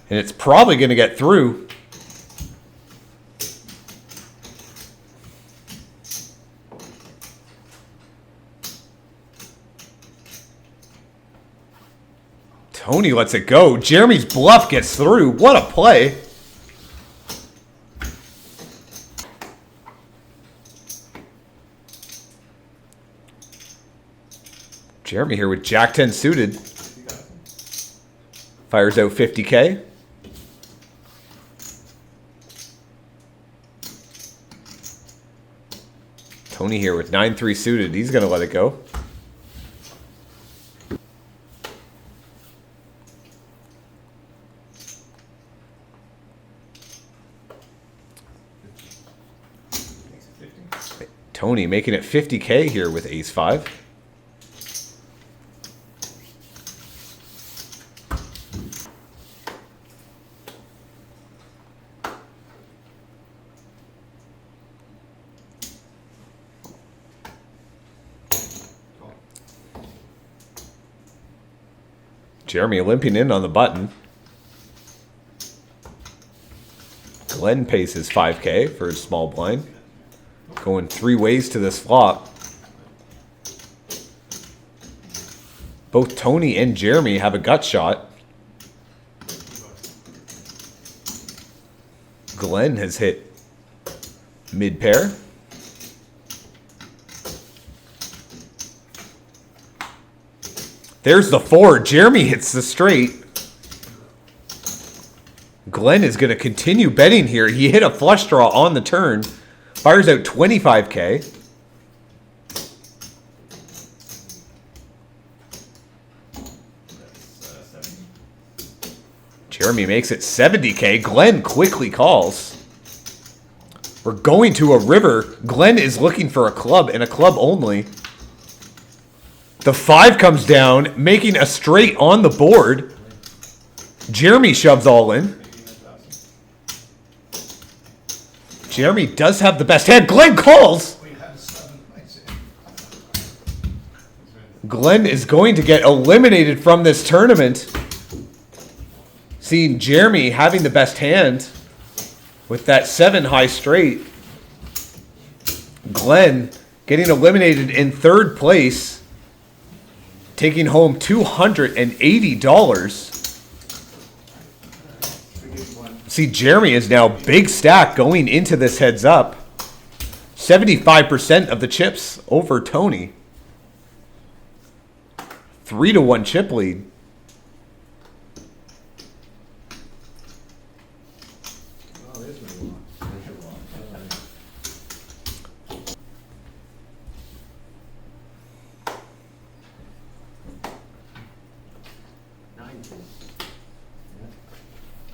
And it's probably going to get through. Tony lets it go. Jeremy's bluff gets through. What a play. Jeremy here with Jack 10 suited. Fires out 50K. Tony here with 9-3 suited. He's going to let it go. Tony making it 50K here with ace 5. Jeremy limping in on the button. Glenn pays his 5K for his small blind. Going 3 ways to this flop. Both Tony and Jeremy have a gut shot. Glenn has hit mid pair. There's the 4. Jeremy hits the straight. Glenn is going to continue betting here. He hit a flush draw on the turn. Fires out 25K. Jeremy makes it 70K. Glenn quickly calls. We're going to a river. Glenn is looking for a club and a club only. The 5 comes down, making a straight on the board. Jeremy shoves all in. Jeremy does have the best hand. Glenn calls. Glenn is going to get eliminated from this tournament. Seeing Jeremy having the best hand with that 7 high straight. Glenn getting eliminated in 3rd place. Taking home $280. See, Jeremy is now big stack going into this heads up. 75% of the chips over Tony. 3-1 chip lead. Oh, there's my walk. There's your walk.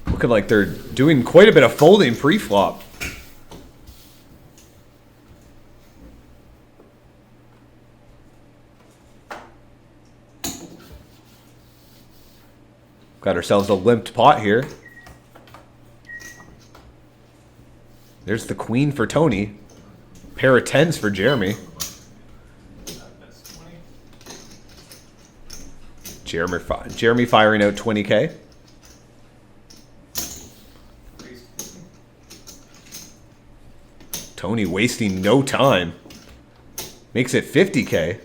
Looking like they're doing quite a bit of folding pre-flop. Got ourselves a limped pot here. There's the queen for Tony. Pair of 10s for Jeremy. Jeremy firing out 20K. Tony wasting no time. Makes it 50K.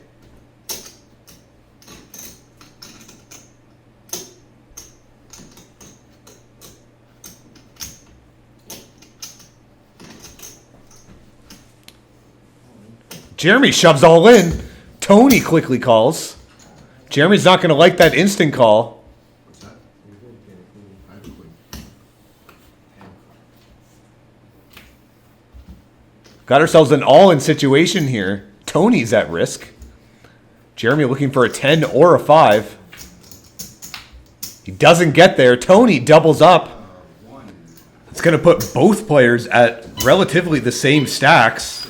Jeremy shoves all in. Tony quickly calls. Jeremy's not going to like that instant call. What's that? I have a queen. Got ourselves an all-in situation here. Tony's at risk. Jeremy looking for a 10 or a 5. He doesn't get there. Tony doubles up. It's going to put both players at relatively the same stacks.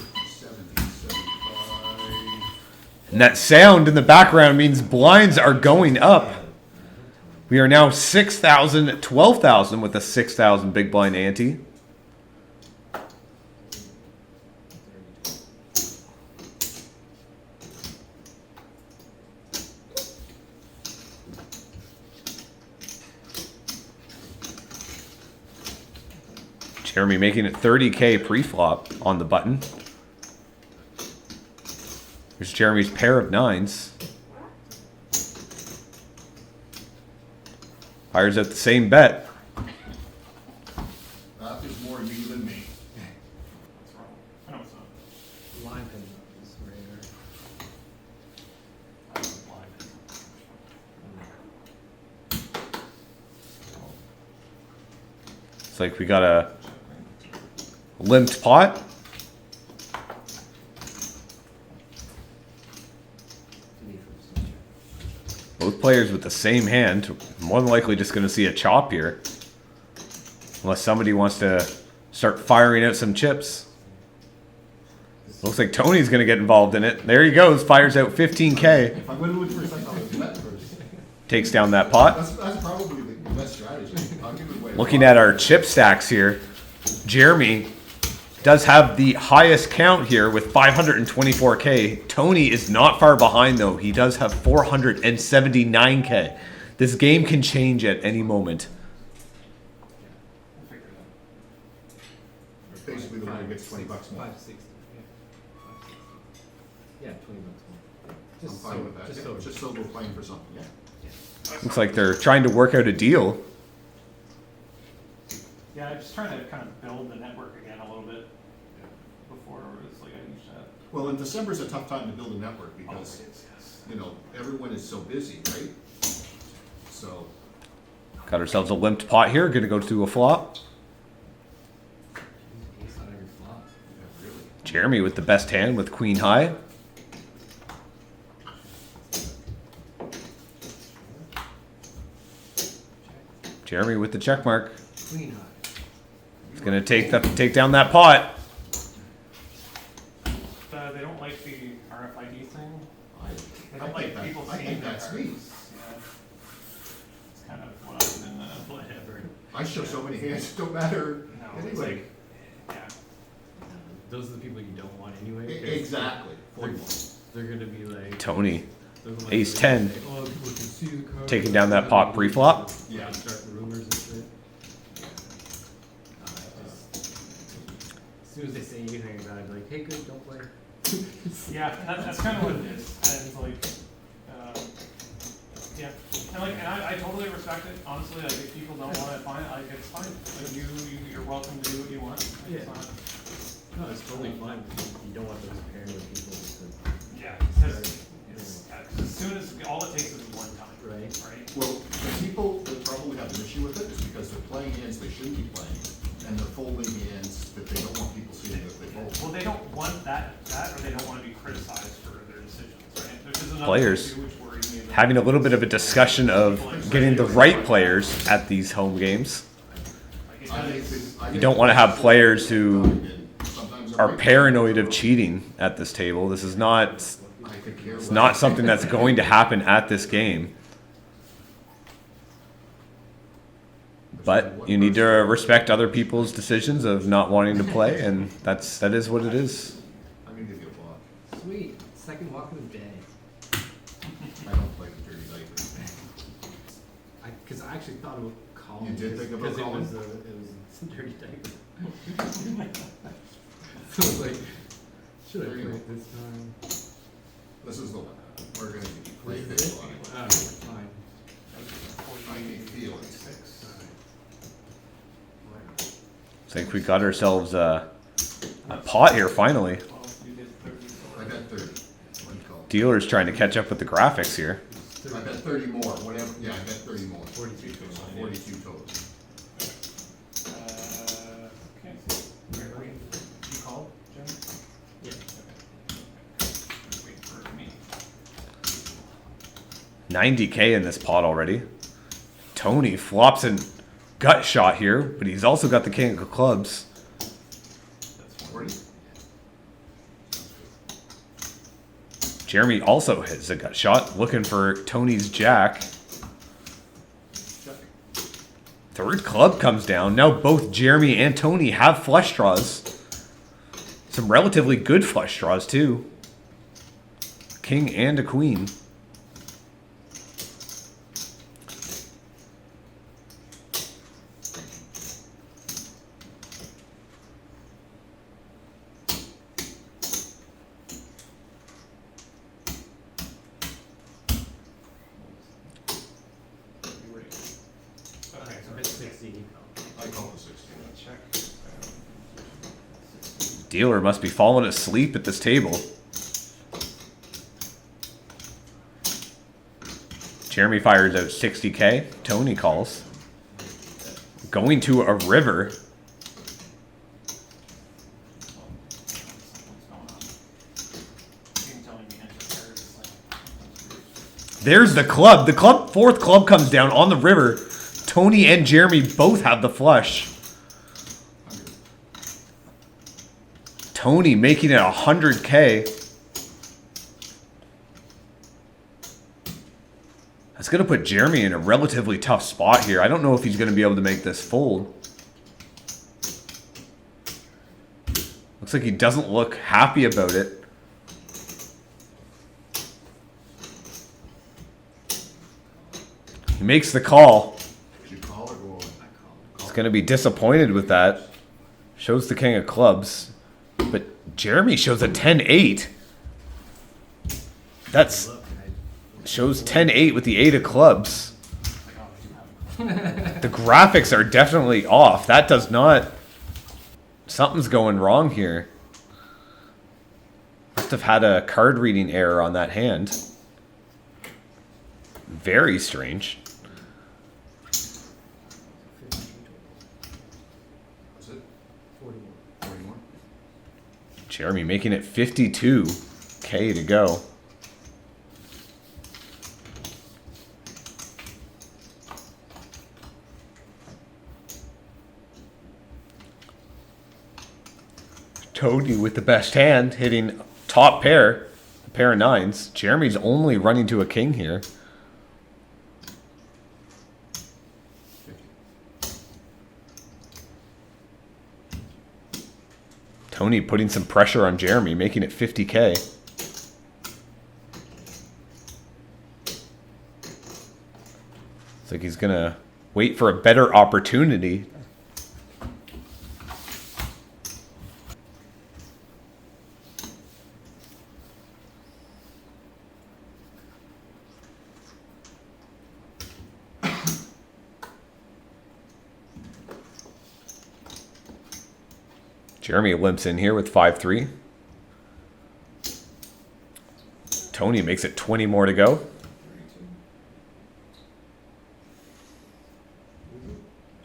And that sound in the background means blinds are going up. We are now 6,000, 12,000 with a 6,000 big blind ante. Jeremy making it 30K pre-flop on the button. There's Jeremy's pair of nines. Fires out the same bet. That is more you than me. What's wrong? I know it's not. Line pin is rare. I don't know why. It's like we got a limped pot. Both players with the same hand. More than likely just going to see a chop here. Unless somebody wants to start firing out some chips. Looks like Tony's going to get involved in it. There he goes. Fires out 15K. If I'm going to look for a second, I'll do that first. Takes down that pot. That's probably the best strategy. I'll give it away. Looking at our chip stacks here, Jeremy does have the highest count here with 524K. Tony is not far behind though. He does have 479K. This game can change at any moment. We'll figure it out. Basically, the winner gets $20 more. 560. Yeah, 20 bucks more. I'm fine with that. Just Yeah, so. just so we're playing for something, yeah. Looks like they're trying to work out a deal. Yeah, I'm just trying to kind of build the network again a little bit before it's like I used to. Well, and December's a tough time to build a network because, Yes. you know, everyone is so busy, right? So, Got ourselves a limped pot here. Gonna go to a flop. Ace out of your flop. yeah, really. Jeremy with the best hand with queen high. Jeremy with the check mark. Queen high. He's gonna take down that pot. They don't like the RFID thing. They I don't think like that- people I seeing think their that's cards. neat. Yeah. It's kind of what I've been whatever. I show so many hands, it don't matter No, it's anyway. like, yeah. Those are the people you don't want anyway. because Exactly. They're, they're gonna be like. Tony. they're the ones Ace that 10. say, "Oh, people can see the card." Taking down that pot pre-flop. Yeah. Start the rumors and shit. As soon as they say anything about it, like, hey, good, don't play. Yeah, that's kind of what it is, and like, yeah, and I totally respect it, honestly, like, if people don't want it, fine, like, it's fine, like, you're welcome to do what you want. Like, it's Yeah. not- No, it's totally fine, because you don't want those paranoid people to. Yeah, because as soon as, all it takes is one time, Right. right? Well, the people that probably have an issue with it is because they're playing hands they shouldn't be playing, and they're folding hands that they don't want people seeing that they fold. Well, they don't want that, or they don't want to be criticized for their decisions, right? Which is another Players thing too, which worries me about- having a little bit of a discussion of getting the right players at these home games. Like, it I does- think that- I You think don't want to have players who sometimes are right. paranoid of cheating at this table. This is not, I could care it's less. not something that's going to happen at this game. But you need to respect other people's decisions of not wanting to play, and that is what it is. I'm gonna give you a block. Sweet, second walk of the day. I don't play the dirty dice. Because I actually thought about calling. You did think about calling? Because it was a dirty diaper. So I was like, should I There you play go. it this time? This is the one. We're gonna play Is this it? one. Alright, fine. I can feel it. Alright. I think we got ourselves a pot here finally. Well, you did 30, so- I bet 30. What do you call it? Dealer's trying to catch up with the graphics here. I bet 30 more, whatever. Yeah, I bet 30 more. 42 total. So 42 total. Okay, where you called, Jim? Yeah. Wait for me. 90K in this pot already. Tony flops a gut shot here, but he's also got the king of clubs. That's 40? Jeremy also hits a gut shot, looking for Tony's jack. Check. Third club comes down. Now both Jeremy and Tony have flush draws. Some relatively good flush draws too. King and a queen. 16. I call it 16. Dealer must be falling asleep at this table. Jeremy fires out 60K. Tony calls. Going to a river. There's the club. The fourth club comes down on the river. Tony and Jeremy both have the flush. Tony making it 100K. That's going to put Jeremy in a relatively tough spot here. I don't know if he's going to be able to make this fold. Looks like he doesn't look happy about it. He makes the call. Did you call or go? He's going to be disappointed with that. Shows the king of clubs. But Jeremy shows a 10-8. That's... Shows 10-8 with the 8 of clubs. The graphics are definitely off. That does not... Something's going wrong here. Must have had a card reading error on that hand. Very strange. Was it 41. 41? Jeremy making it 52K to go. Tony with the best hand, hitting top pair, a pair of nines. Jeremy's only running to a king here. 50. Tony putting some pressure on Jeremy, making it 50K. It's like he's gonna wait for a better opportunity. Jeremy limps in here with 5-3. Tony makes it 20 more to go.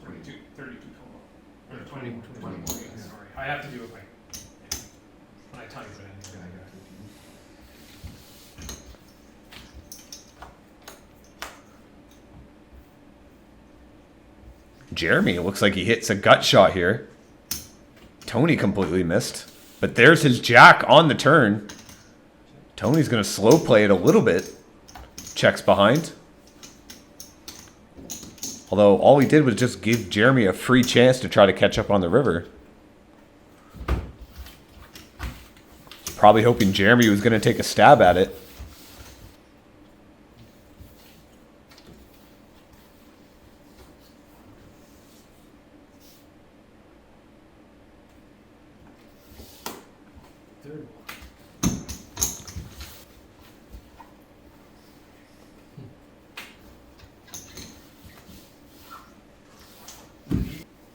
32 total. Or 20 more. 20 more. Sorry. I have to do it by, when I type it in. Jeremy, it looks like he hits a gut shot here. Tony completely missed. But there's his jack on the turn. Tony's going to slow play it a little bit. Checks behind. Although all he did was just give Jeremy a free chance to try to catch up on the river. Probably hoping Jeremy was going to take a stab at it. Third.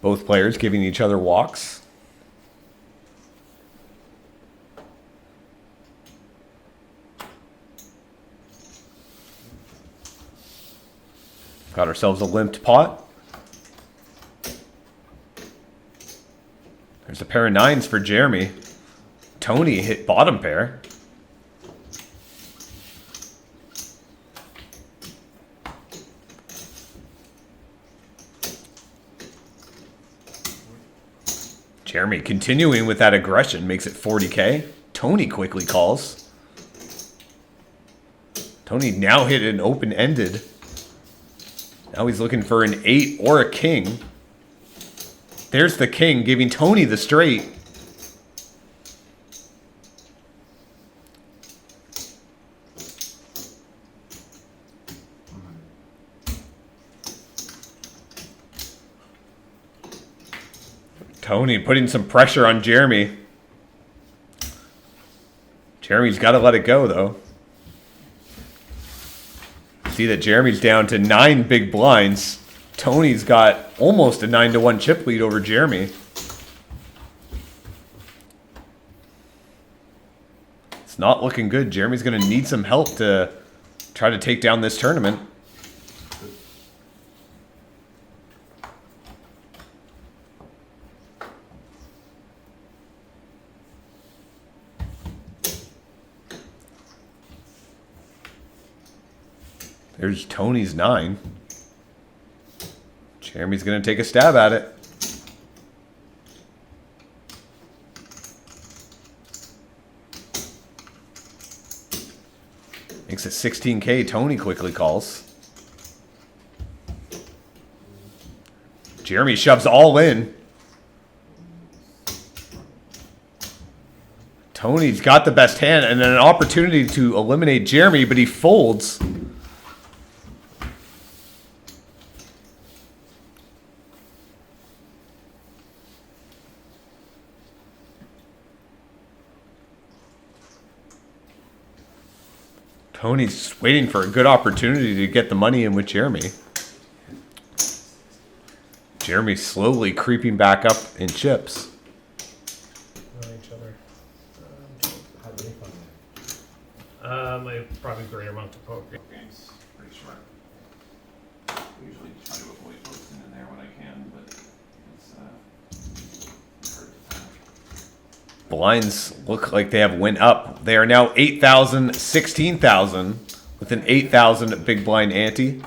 Both players giving each other walks. Got ourselves a limped pot. There's a pair of nines for Jeremy. Tony hit bottom pair. Jeremy continuing with that aggression makes it 40K. Tony quickly calls. Tony now hit an open-ended. Now he's looking for an 8 or a king. There's the king giving Tony the straight. Tony putting some pressure on Jeremy. Jeremy's got to let it go, though. See that Jeremy's down to 9 big blinds. Tony's got almost a 9-1 chip lead over Jeremy. It's not looking good. Jeremy's going to need some help to try to take down this tournament. There's Tony's 9. Jeremy's going to take a stab at it. Makes it 16K. Tony quickly calls. Jeremy shoves all in. Tony's got the best hand and then an opportunity to eliminate Jeremy, but he folds. Tony's waiting for a good opportunity to get the money in with Jeremy. Jeremy's slowly creeping back up in chips. Each other. How do they find I probably greater amount of poker games. Pretty short. Usually try to avoid posting in there when I can, but it's hard to find. Blinds look like they have went up. They are now 8,000, 16,000 with an 8,000 big blind ante.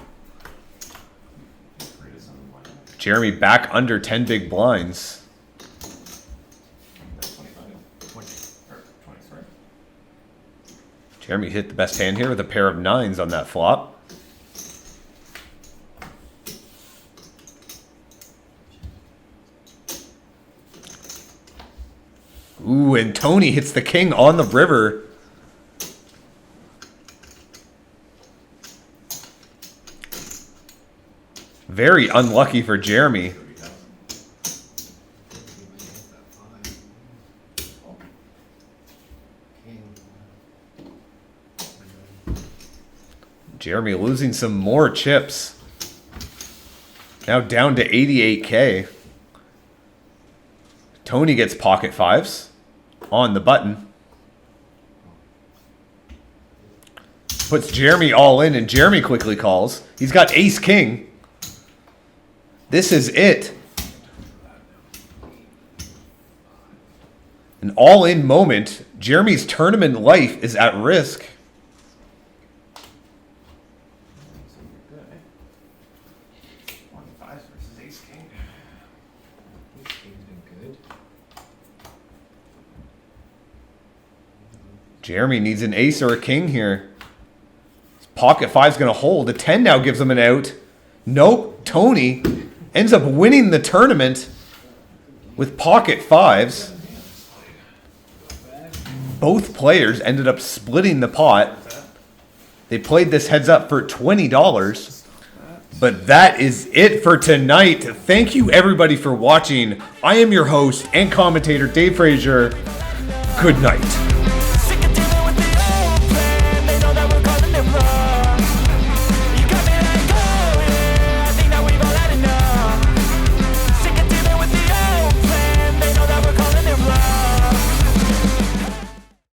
Jeremy back under 10 big blinds. 20, sorry. Jeremy hit the best hand here with a pair of 9s on that flop. Ooh, and Tony hits the king on the river. Very unlucky for Jeremy. Jeremy losing some more chips. Now down to 88K. Tony gets pocket 5s on the button. Puts Jeremy all in, and Jeremy quickly calls. He's got ace king. This is it. An all-in moment. Jeremy's tournament life is at risk. Jeremy needs an ace or a king here. His pocket 5's going to hold. A 10 now gives him an out. Nope. Tony ends up winning the tournament with pocket 5s. Both players ended up splitting the pot. They played this heads up for $20. But that is it for tonight. Thank you everybody for watching. I am your host and commentator, Dave Frazier. Good night.